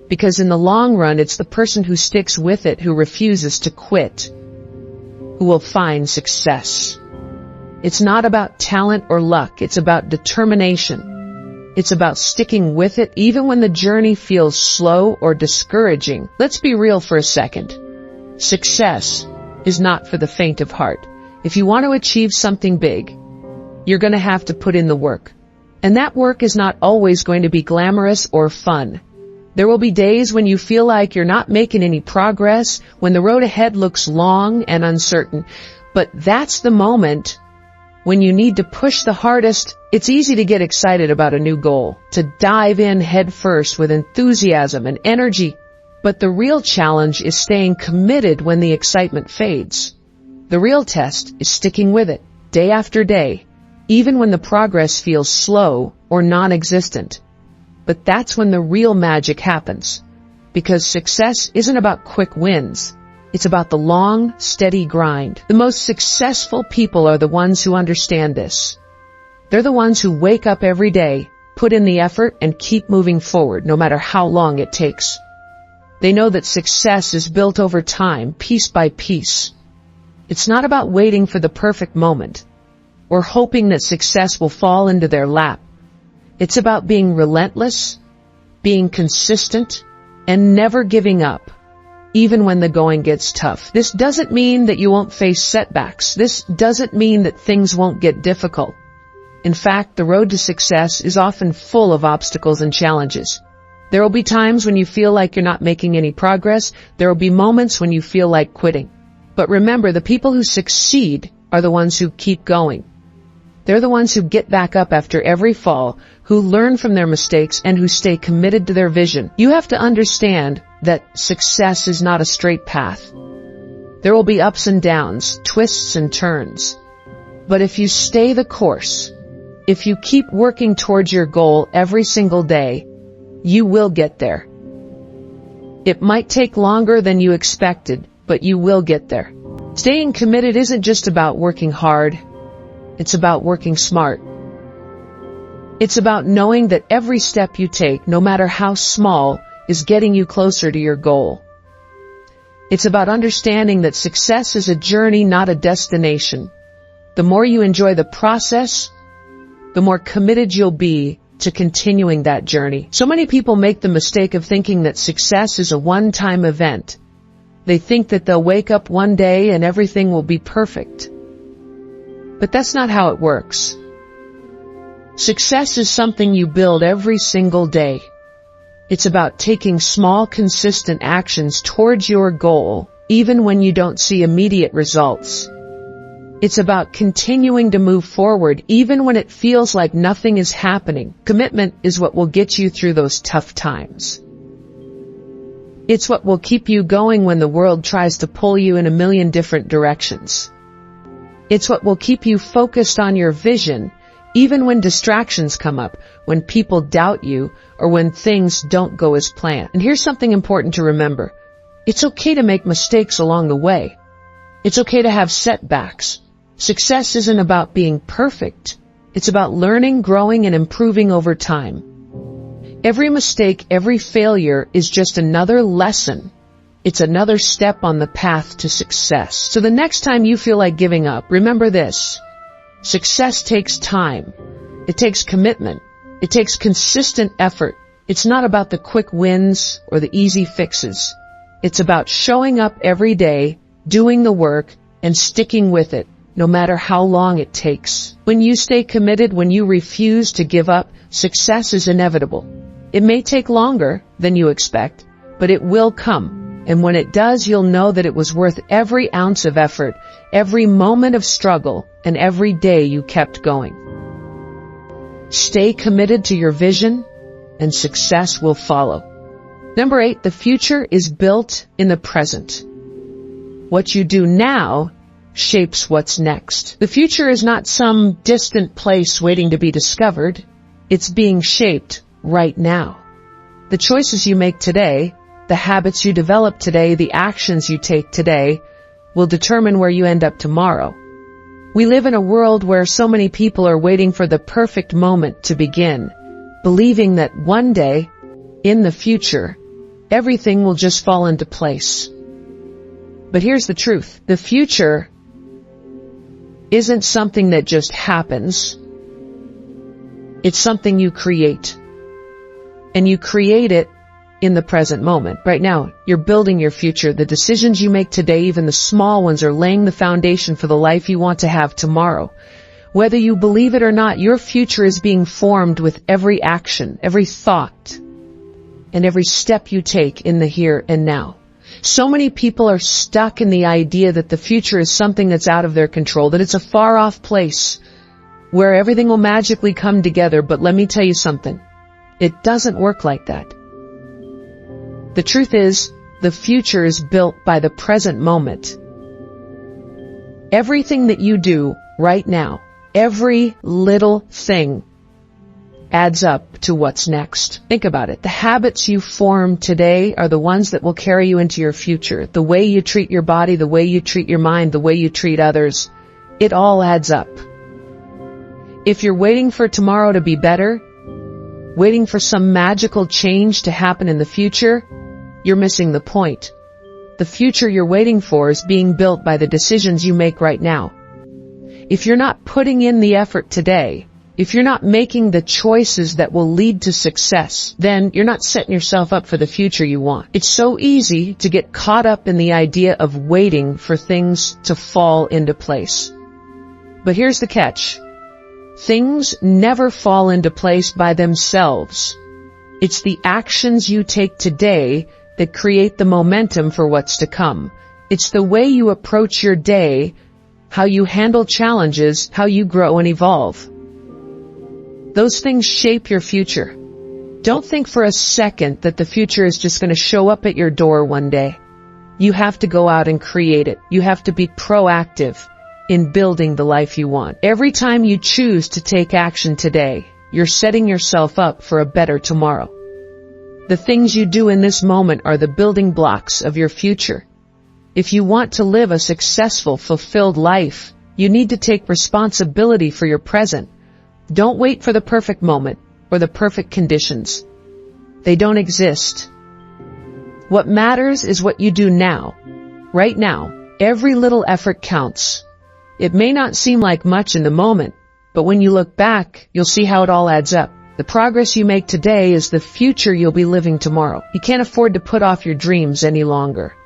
Because in the long run, it's the person who sticks with it, who refuses to quit, who will find success. It's not about talent or luck. It's about determination. It's about sticking with it, even when the journey feels slow or discouraging. Let's be real for a second. Success is not for the faint of heart. If you want to achieve something big, you're going to have to put in the work. And that work is not always going to be glamorous or fun. There will be days when you feel like you're not making any progress, when the road ahead looks long and uncertain. But that's the moment when you need to push the hardest. It's easy to get excited about a new goal, to dive in head first with enthusiasm and energy. But the real challenge is staying committed when the excitement fades. The real test is sticking with it, day after day, even when the progress feels slow or non-existent. But that's when the real magic happens. Because success isn't about quick wins. It's about the long, steady grind. The most successful people are the ones who understand this. They're the ones who wake up every day, put in the effort, and keep moving forward, no matter how long it takes. They know that success is built over time, piece by piece. It's not about waiting for the perfect moment, or hoping that success will fall into their lap. It's about being relentless, being consistent, and never giving up, even when the going gets tough. This doesn't mean that you won't face setbacks. This doesn't mean that things won't get difficult. In fact, the road to success is often full of obstacles and challenges. There will be times when you feel like you're not making any progress. There will be moments when you feel like quitting. But remember, the people who succeed are the ones who keep going. They're the ones who get back up after every fall, who learn from their mistakes, and who stay committed to their vision. You have to understand that success is not a straight path. There will be ups and downs, twists and turns. But if you stay the course, if you keep working towards your goal every single day, you will get there. It might take longer than you expected, but you will get there. Staying committed isn't just about working hard. It's about working smart. It's about knowing that every step you take, no matter how small, is getting you closer to your goal. It's about understanding that success is a journey, not a destination. The more you enjoy the process, the more committed you'll be to continuing that journey. So many people make the mistake of thinking that success is a one-time event. They think that they'll wake up one day and everything will be perfect. But that's not how it works. Success is something you build every single day. It's about taking small, consistent actions towards your goal, even when you don't see immediate results. It's about continuing to move forward, even when it feels like nothing is happening. Commitment is what will get you through those tough times. It's what will keep you going when the world tries to pull you in a million different directions. It's what will keep you focused on your vision, even when distractions come up, when people doubt you, or when things don't go as planned. And here's something important to remember. It's okay to make mistakes along the way. It's okay to have setbacks. Success isn't about being perfect. It's about learning, growing, and improving over time. Every mistake, every failure is just another lesson. It's another step on the path to success. So the next time you feel like giving up, remember this. Success takes time. It takes commitment. It takes consistent effort. It's not about the quick wins or the easy fixes. It's about showing up every day, doing the work, and sticking with it, no matter how long it takes. When you stay committed, when you refuse to give up, success is inevitable. It may take longer than you expect, but it will come. And when it does, you'll know that it was worth every ounce of effort, every moment of struggle, and every day you kept going. Stay committed to your vision, and success will follow. Number 8, the future is built in the present. What you do now shapes what's next. The future is not some distant place waiting to be discovered. It's being shaped right now. The choices you make today, the habits you develop today, the actions you take today, will determine where you end up tomorrow. We live in a world where so many people are waiting for the perfect moment to begin, believing that one day, in the future, everything will just fall into place. But here's the truth. The future isn't something that just happens. It's something you create. And you create it in the present moment. Right now, you're building your future. The decisions you make today, even the small ones, are laying the foundation for the life you want to have tomorrow. Whether you believe it or not, your future is being formed with every action, every thought, and every step you take in the here and now. So many people are stuck in the idea that the future is something that's out of their control, that it's a far-off place where everything will magically come together. But let me tell you something. It doesn't work like that. The truth is, the future is built by the present moment. Everything that you do right now, every little thing, adds up to what's next. Think about it. The habits you form today are the ones that will carry you into your future. The way you treat your body, the way you treat your mind, the way you treat others, it all adds up. If you're waiting for tomorrow to be better, waiting for some magical change to happen in the future, you're missing the point. The future you're waiting for is being built by the decisions you make right now. If you're not putting in the effort today, If you're not making the choices that will lead to success, then you're not setting yourself up for the future you want. It's so easy to get caught up in the idea of waiting for things to fall into place. But here's the catch. Things never fall into place by themselves. It's the actions you take today that create the momentum for what's to come. It's the way you approach your day, how you handle challenges, how you grow and evolve. Those things shape your future. Don't think for a second that the future is just going to show up at your door one day. You have to go out and create it. You have to be proactive in building the life you want. Every time you choose to take action today, you're setting yourself up for a better tomorrow. The things you do in this moment are the building blocks of your future. If you want to live a successful, fulfilled life, you need to take responsibility for your present. Don't wait for the perfect moment or the perfect conditions. They don't exist. What matters is what you do now. Right now, every little effort counts. It may not seem like much in the moment, but when you look back, you'll see how it all adds up. The progress you make today is the future you'll be living tomorrow. You can't afford to put off your dreams any longer.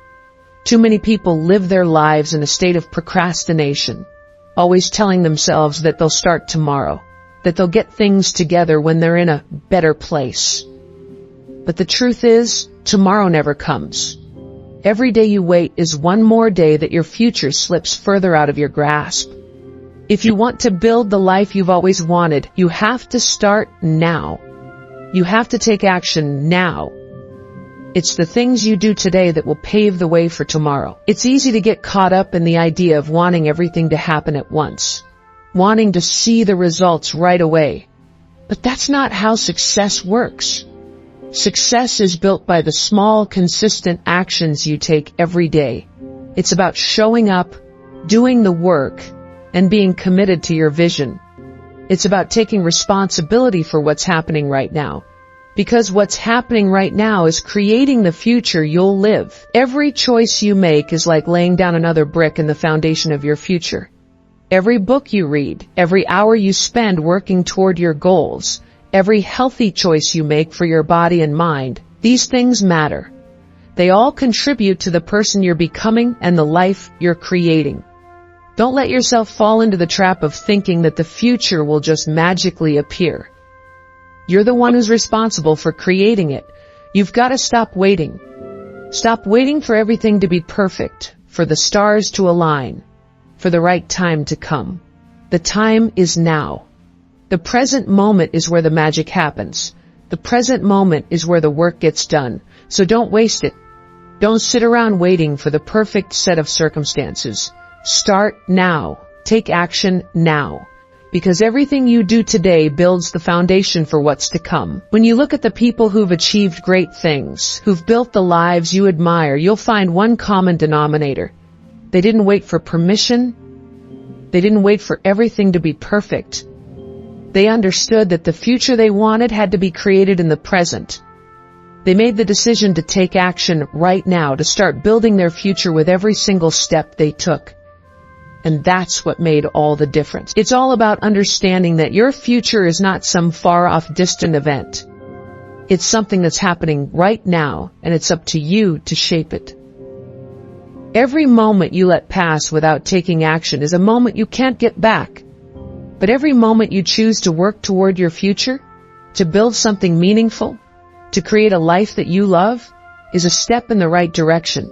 Too many people live their lives in a state of procrastination, always telling themselves that they'll start tomorrow, that they'll get things together when they're in a better place. But the truth is, tomorrow never comes. Every day you wait is one more day that your future slips further out of your grasp. If you want to build the life you've always wanted, you have to start now. You have to take action now. It's the things you do today that will pave the way for tomorrow. It's easy to get caught up in the idea of wanting everything to happen at once, wanting to see the results right away. But that's not how success works. Success is built by the small, consistent actions you take every day. It's about showing up, doing the work, and being committed to your vision. It's about taking responsibility for what's happening right now. Because what's happening right now is creating the future you'll live. Every choice you make is like laying down another brick in the foundation of your future. Every book you read, every hour you spend working toward your goals, every healthy choice you make for your body and mind, these things matter. They all contribute to the person you're becoming and the life you're creating. Don't let yourself fall into the trap of thinking that the future will just magically appear. You're the one who's responsible for creating it. You've got to stop waiting. Stop waiting for everything to be perfect, for the stars to align, for the right time to come. The time is now. The present moment is where the magic happens. The present moment is where the work gets done. So don't waste it. Don't sit around waiting for the perfect set of circumstances. Start now. Take action now. Because everything you do today builds the foundation for what's to come. When you look at the people who've achieved great things, who've built the lives you admire, you'll find one common denominator. They didn't wait for permission. They didn't wait for everything to be perfect. They understood that the future they wanted had to be created in the present. They made the decision to take action right now, to start building their future with every single step they took. And that's what made all the difference. It's all about understanding that your future is not some far-off distant event. It's something that's happening right now, and it's up to you to shape it. Every moment you let pass without taking action is a moment you can't get back. But every moment you choose to work toward your future, to build something meaningful, to create a life that you love, is a step in the right direction.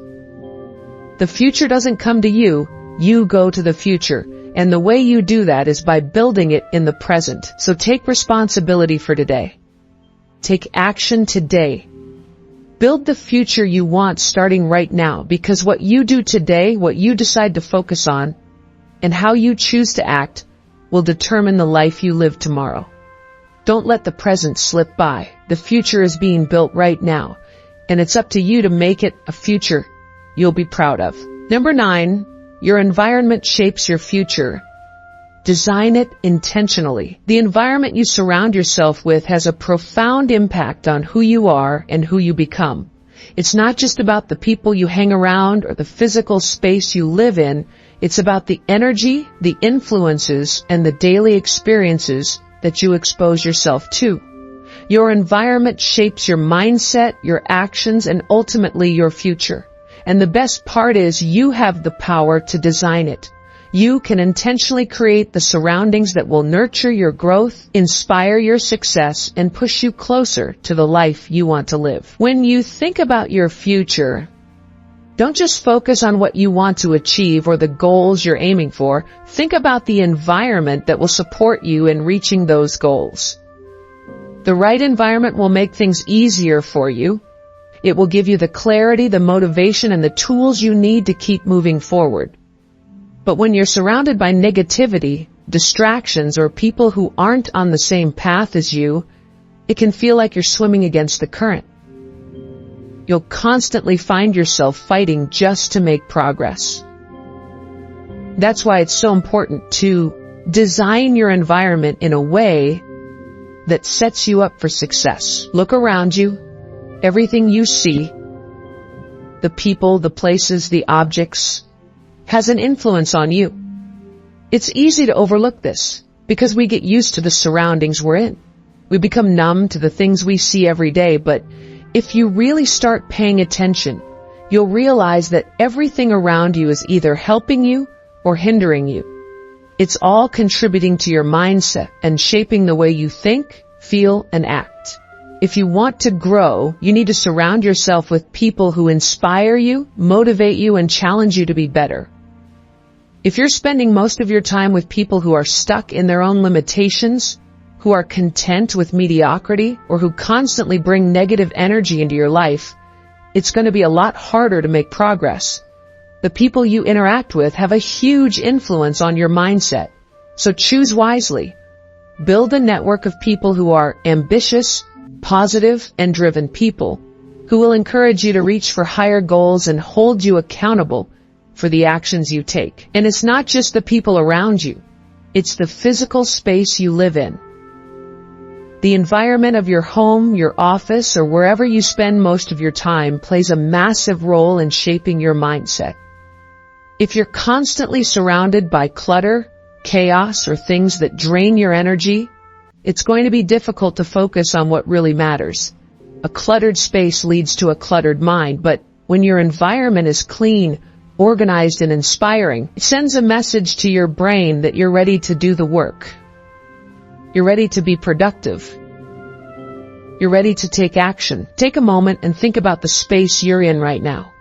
The future doesn't come to you. You go to the future, and the way you do that is by building it in the present. So take responsibility for today. Take action today. Build the future you want starting right now, because what you do today, what you decide to focus on, and how you choose to act will determine the life you live tomorrow. Don't let the present slip by. The future is being built right now, and it's up to you to make it a future you'll be proud of. Number 9. Your environment shapes your future. Design it intentionally. The environment you surround yourself with has a profound impact on who you are and who you become. It's not just about the people you hang around or the physical space you live in. It's about the energy, the influences, and the daily experiences that you expose yourself to. Your environment shapes your mindset, your actions, and ultimately your future. And the best part is you have the power to design it. You can intentionally create the surroundings that will nurture your growth, inspire your success, and push you closer to the life you want to live. When you think about your future, don't just focus on what you want to achieve or the goals you're aiming for. Think about the environment that will support you in reaching those goals. The right environment will make things easier for you. It will give you the clarity, the motivation, and the tools you need to keep moving forward. But when you're surrounded by negativity, distractions, or people who aren't on the same path as you, it can feel like you're swimming against the current. You'll constantly find yourself fighting just to make progress. That's why it's so important to design your environment in a way that sets you up for success. Look around you. Everything you see, the people, the places, the objects, has an influence on you. It's easy to overlook this because we get used to the surroundings we're in. We become numb to the things we see every day, but if you really start paying attention, you'll realize that everything around you is either helping you or hindering you. It's all contributing to your mindset and shaping the way you think, feel, and act. If you want to grow, you need to surround yourself with people who inspire you, motivate you, and challenge you to be better. If you're spending most of your time with people who are stuck in their own limitations, who are content with mediocrity, or who constantly bring negative energy into your life, it's going to be a lot harder to make progress. The people you interact with have a huge influence on your mindset, so choose wisely. Build a network of people who are ambitious, positive, and driven people, who will encourage you to reach for higher goals and hold you accountable for the actions you take. And it's not just the people around you, it's the physical space you live in. The environment of your home, your office, or wherever you spend most of your time plays a massive role in shaping your mindset. If you're constantly surrounded by clutter, chaos, or things that drain your energy, it's going to be difficult to focus on what really matters. A cluttered space leads to a cluttered mind, but when your environment is clean, organized, and inspiring, it sends a message to your brain that you're ready to do the work. You're ready to be productive. You're ready to take action. Take a moment and think about the space you're in right now.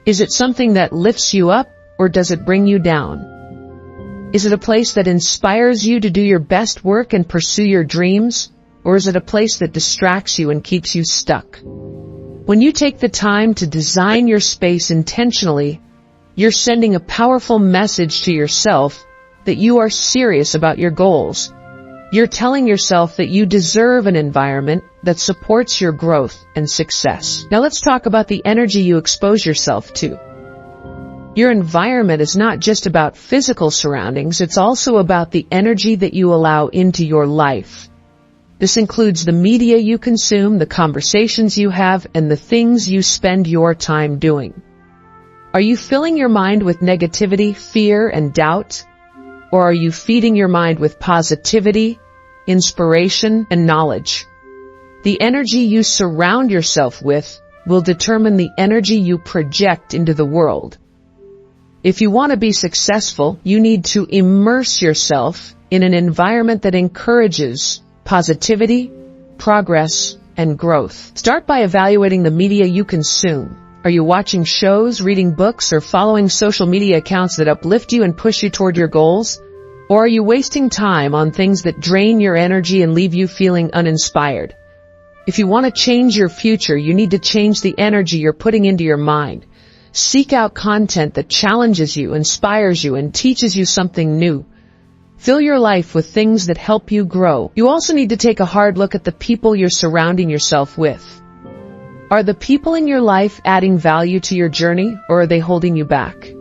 Is it something that lifts you up, or does it bring you down? Is it a place that inspires you to do your best work and pursue your dreams, or is it a place that distracts you and keeps you stuck? When you take the time to design your space intentionally, you're sending a powerful message to yourself that you are serious about your goals. You're telling yourself that you deserve an environment that supports your growth and success. Now let's talk about the energy you expose yourself to. Your environment is not just about physical surroundings, it's also about the energy that you allow into your life. This includes the media you consume, the conversations you have, and the things you spend your time doing. Are you filling your mind with negativity, fear, and doubt? Or are you feeding your mind with positivity, inspiration, and knowledge? The energy you surround yourself with will determine the energy you project into the world. If you want to be successful, you need to immerse yourself in an environment that encourages positivity, progress, and growth. Start by evaluating the media you consume. Are you watching shows, reading books, or following social media accounts that uplift you and push you toward your goals? Or are you wasting time on things that drain your energy and leave you feeling uninspired? If you want to change your future, you need to change the energy you're putting into your mind. Seek out content that challenges you, inspires you, and teaches you something new. Fill your life with things that help you grow. You also need to take a hard look at the people you're surrounding yourself with. Are the people in your life adding value to your journey, or are they holding you back?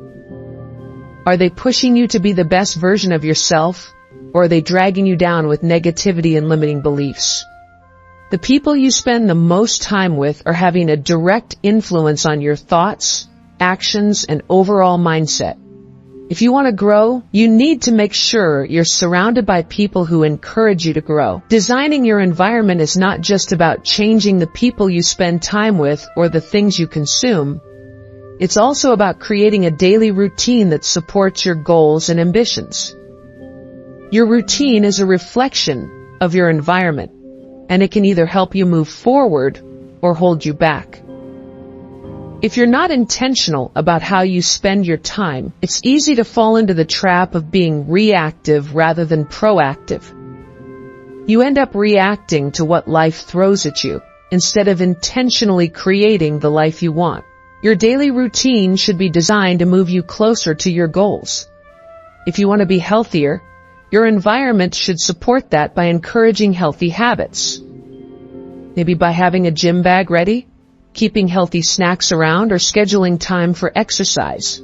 Are they pushing you to be the best version of yourself, or are they dragging you down with negativity and limiting beliefs? The people you spend the most time with are having a direct influence on your thoughts, actions, and overall mindset. If you want to grow, you need to make sure you're surrounded by people who encourage you to grow. Designing your environment is not just about changing the people you spend time with or the things you consume. It's also about creating a daily routine that supports your goals and ambitions. Your routine is a reflection of your environment, and it can either help you move forward or hold you back. If you're not intentional about how you spend your time, it's easy to fall into the trap of being reactive rather than proactive. You end up reacting to what life throws at you, instead of intentionally creating the life you want. Your daily routine should be designed to move you closer to your goals. If you want to be healthier, your environment should support that by encouraging healthy habits. Maybe by having a gym bag ready, keeping healthy snacks around, or scheduling time for exercise.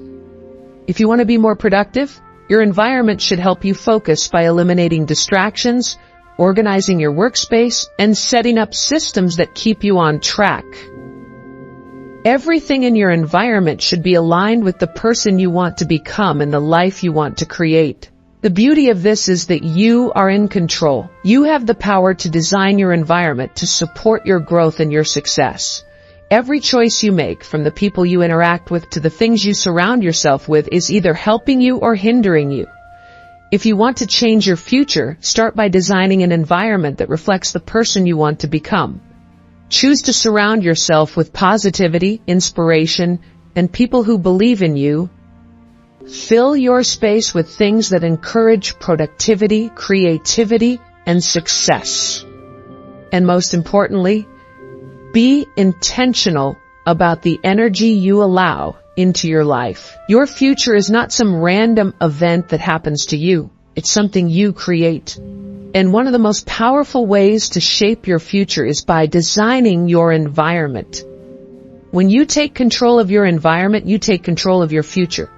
If you want to be more productive, your environment should help you focus by eliminating distractions, organizing your workspace, and setting up systems that keep you on track. Everything in your environment should be aligned with the person you want to become and the life you want to create. The beauty of this is that you are in control. You have the power to design your environment to support your growth and your success. Every choice you make, from the people you interact with to the things you surround yourself with, is either helping you or hindering you. If you want to change your future, start by designing an environment that reflects the person you want to become. Choose to surround yourself with positivity, inspiration, and people who believe in you. Fill your space with things that encourage productivity, creativity, and success. And most importantly, be intentional about the energy you allow into your life. Your future is not some random event that happens to you. It's something you create. And one of the most powerful ways to shape your future is by designing your environment. When you take control of your environment, you take control of your future.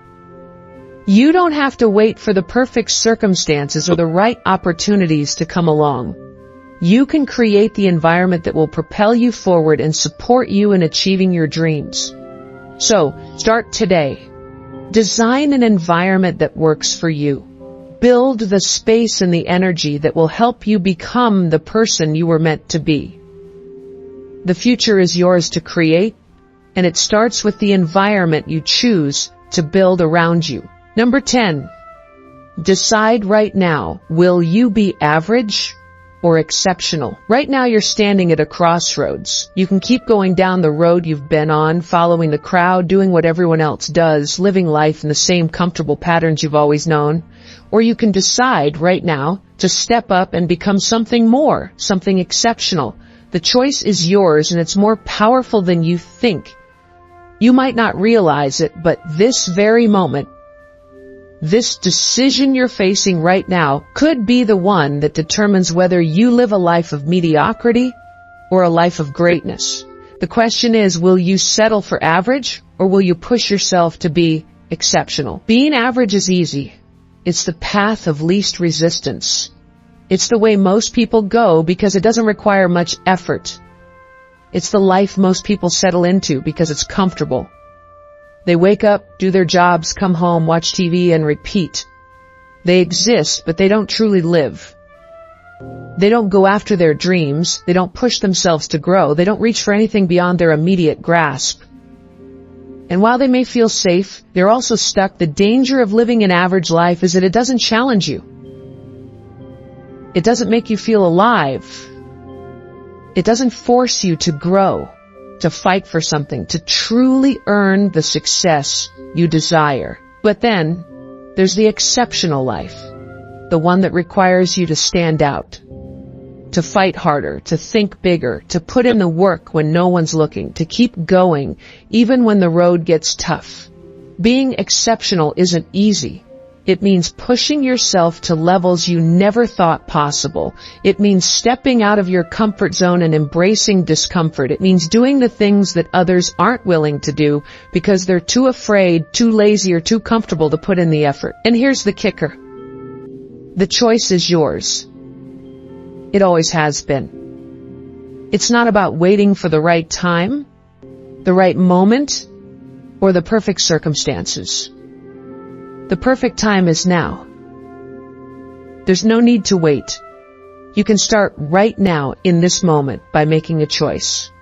You don't have to wait for the perfect circumstances or the right opportunities to come along. You can create the environment that will propel you forward and support you in achieving your dreams. So, start today. Design an environment that works for you. Build the space and the energy that will help you become the person you were meant to be. The future is yours to create, and it starts with the environment you choose to build around you. Number 10. Decide right now, will you be average or exceptional? Right now you're standing at a crossroads. You can keep going down the road you've been on, following the crowd, doing what everyone else does, living life in the same comfortable patterns you've always known. Or you can decide right now to step up and become something more, something exceptional. The choice is yours, and it's more powerful than you think. You might not realize it, but this very moment, this decision you're facing right now could be the one that determines whether you live a life of mediocrity or a life of greatness. The question is, will you settle for average, or will you push yourself to be exceptional? Being average is easy. It's the path of least resistance. It's the way most people go because it doesn't require much effort. It's the life most people settle into because it's comfortable. They wake up, do their jobs, come home, watch TV, and repeat. They exist, but they don't truly live. They don't go after their dreams. They don't push themselves to grow. They don't reach for anything beyond their immediate grasp. And while they may feel safe, they're also stuck. The danger of living an average life is that it doesn't challenge you. It doesn't make you feel alive. It doesn't force you to grow, to fight for something, to truly earn the success you desire. But then, there's the exceptional life, the one that requires you to stand out, to fight harder, to think bigger, to put in the work when no one's looking, to keep going, even when the road gets tough. Being exceptional isn't easy. It means pushing yourself to levels you never thought possible. It means stepping out of your comfort zone and embracing discomfort. It means doing the things that others aren't willing to do because they're too afraid, too lazy, or too comfortable to put in the effort. And here's the kicker. The choice is yours. It always has been. It's not about waiting for the right time, the right moment, or the perfect circumstances. The perfect time is now. There's no need to wait. You can start right now in this moment by making a choice.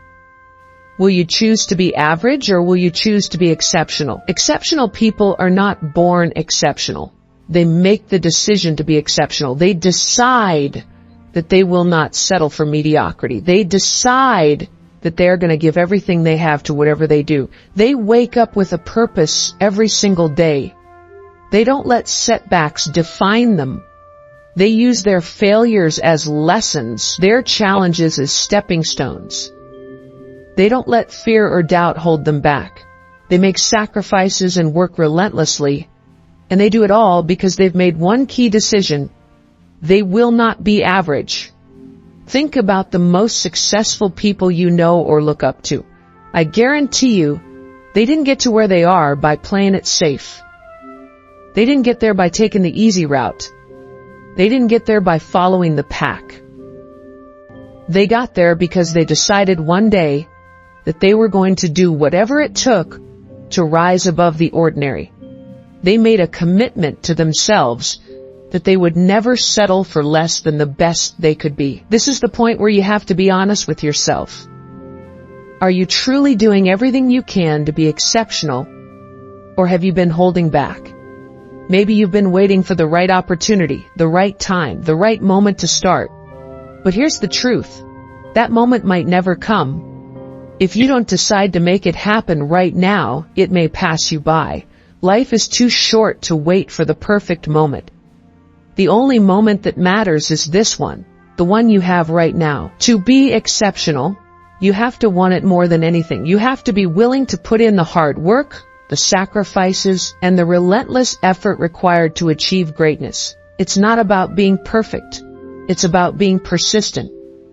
Will you choose to be average or will you choose to be exceptional? Exceptional people are not born exceptional. They make the decision to be exceptional. They decide that they will not settle for mediocrity. They decide that they're going to give everything they have to whatever they do. They wake up with a purpose every single day. They don't let setbacks define them. They use their failures as lessons, their challenges as stepping stones. They don't let fear or doubt hold them back. They make sacrifices and work relentlessly, and they do it all because they've made one key decision. They will not be average. Think about the most successful people you know or look up to. I guarantee you, they didn't get to where they are by playing it safe. They didn't get there by taking the easy route. They didn't get there by following the pack. They got there because they decided one day that they were going to do whatever it took to rise above the ordinary. They made a commitment to themselves that they would never settle for less than the best they could be. This is the point where you have to be honest with yourself. Are you truly doing everything you can to be exceptional, or have you been holding back? Maybe you've been waiting for the right opportunity, the right time, the right moment to start. But here's the truth. That moment might never come. If you don't decide to make it happen right now, it may pass you by. Life is too short to wait for the perfect moment. The only moment that matters is this one, the one you have right now. To be exceptional, you have to want it more than anything. You have to be willing to put in the hard work, the sacrifices, and the relentless effort required to achieve greatness. It's not about being perfect. It's about being persistent.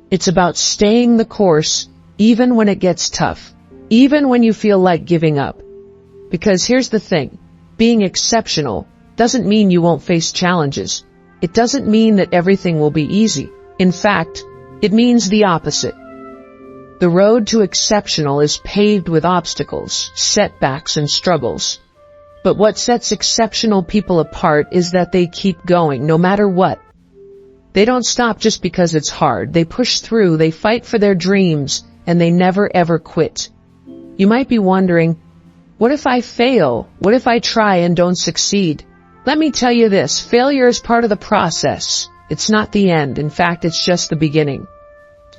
It's about staying the course, even when it gets tough, even when you feel like giving up. Because here's the thing, being exceptional doesn't mean you won't face challenges. It doesn't mean that everything will be easy. In fact, it means the opposite. The road to exceptional is paved with obstacles, setbacks, and struggles. But what sets exceptional people apart is that they keep going no matter what. They don't stop just because it's hard. They push through, they fight for their dreams, and they never ever quit. You might be wondering, what if I fail? What if I try and don't succeed? Let me tell you this, failure is part of the process. It's not the end. In fact, it's just the beginning.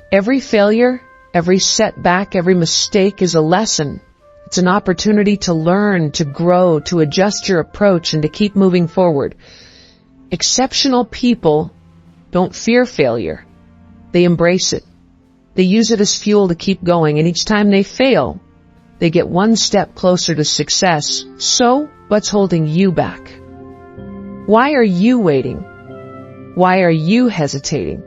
Every failure, every setback, every mistake is a lesson. It's an opportunity to learn, to grow, to adjust your approach, and to keep moving forward. Exceptional people don't fear failure. They embrace it. They use it as fuel to keep going, and each time they fail, they get one step closer to success. So, what's holding you back? Why are you waiting? Why are you hesitating?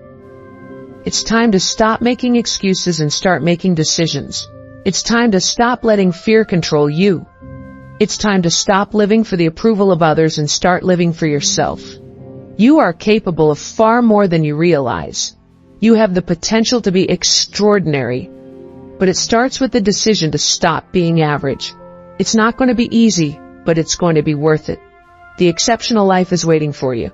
It's time to stop making excuses and start making decisions. It's time to stop letting fear control you. It's time to stop living for the approval of others and start living for yourself. You are capable of far more than you realize. You have the potential to be extraordinary, but it starts with the decision to stop being average. It's not going to be easy, but it's going to be worth it. The exceptional life is waiting for you,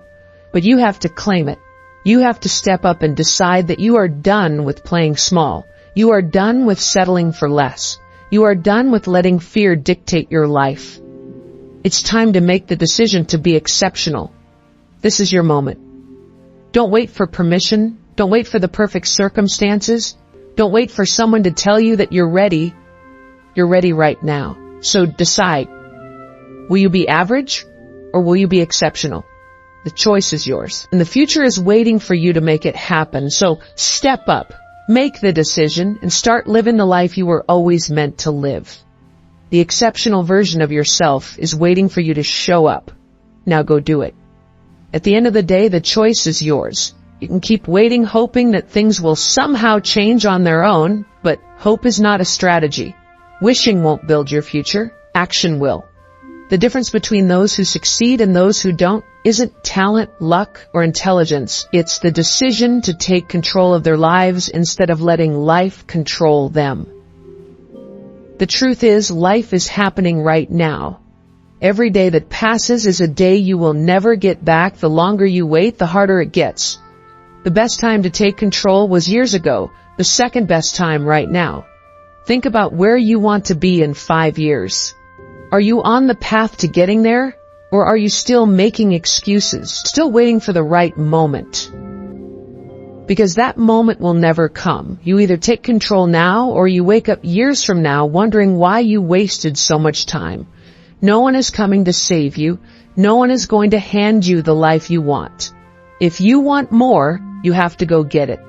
but you have to claim it. You have to step up and decide that you are done with playing small. You are done with settling for less. You are done with letting fear dictate your life. It's time to make the decision to be exceptional. This is your moment. Don't wait for permission. Don't wait for the perfect circumstances. Don't wait for someone to tell you that you're ready. You're ready right now. So decide. Will you be average or will you be exceptional? The choice is yours. And the future is waiting for you to make it happen. So step up, make the decision, and start living the life you were always meant to live. The exceptional version of yourself is waiting for you to show up. Now go do it. At the end of the day, the choice is yours. You can keep waiting, hoping that things will somehow change on their own, but hope is not a strategy. Wishing won't build your future. Action will. The difference between those who succeed and those who don't isn't talent, luck, or intelligence. It's the decision to take control of their lives instead of letting life control them. The truth is, life is happening right now. Every day that passes is a day you will never get back. The longer you wait, the harder it gets. The best time to take control was years ago. The second best time right now. Think about where you want to be in 5 years. Are you on the path to getting there? Or are you still making excuses, still waiting for the right moment? Because that moment will never come. You either take control now or you wake up years from now wondering why you wasted so much time. No one is coming to save you. No one is going to hand you the life you want. If you want more, you have to go get it.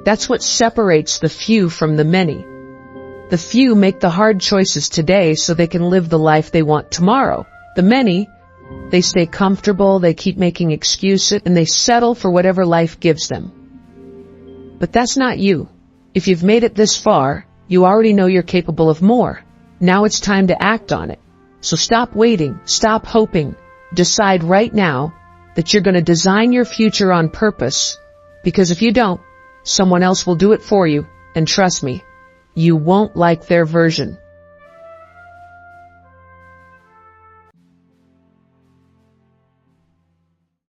That's what separates the few from the many. The few make the hard choices today so they can live the life they want tomorrow. The many, they stay comfortable, they keep making excuses, and they settle for whatever life gives them. But that's not you. If you've made it this far, you already know you're capable of more. Now it's time to act on it. So stop waiting, stop hoping. Decide right now that you're going to design your future on purpose, because if you don't, someone else will do it for you, and trust me, you won't like their version.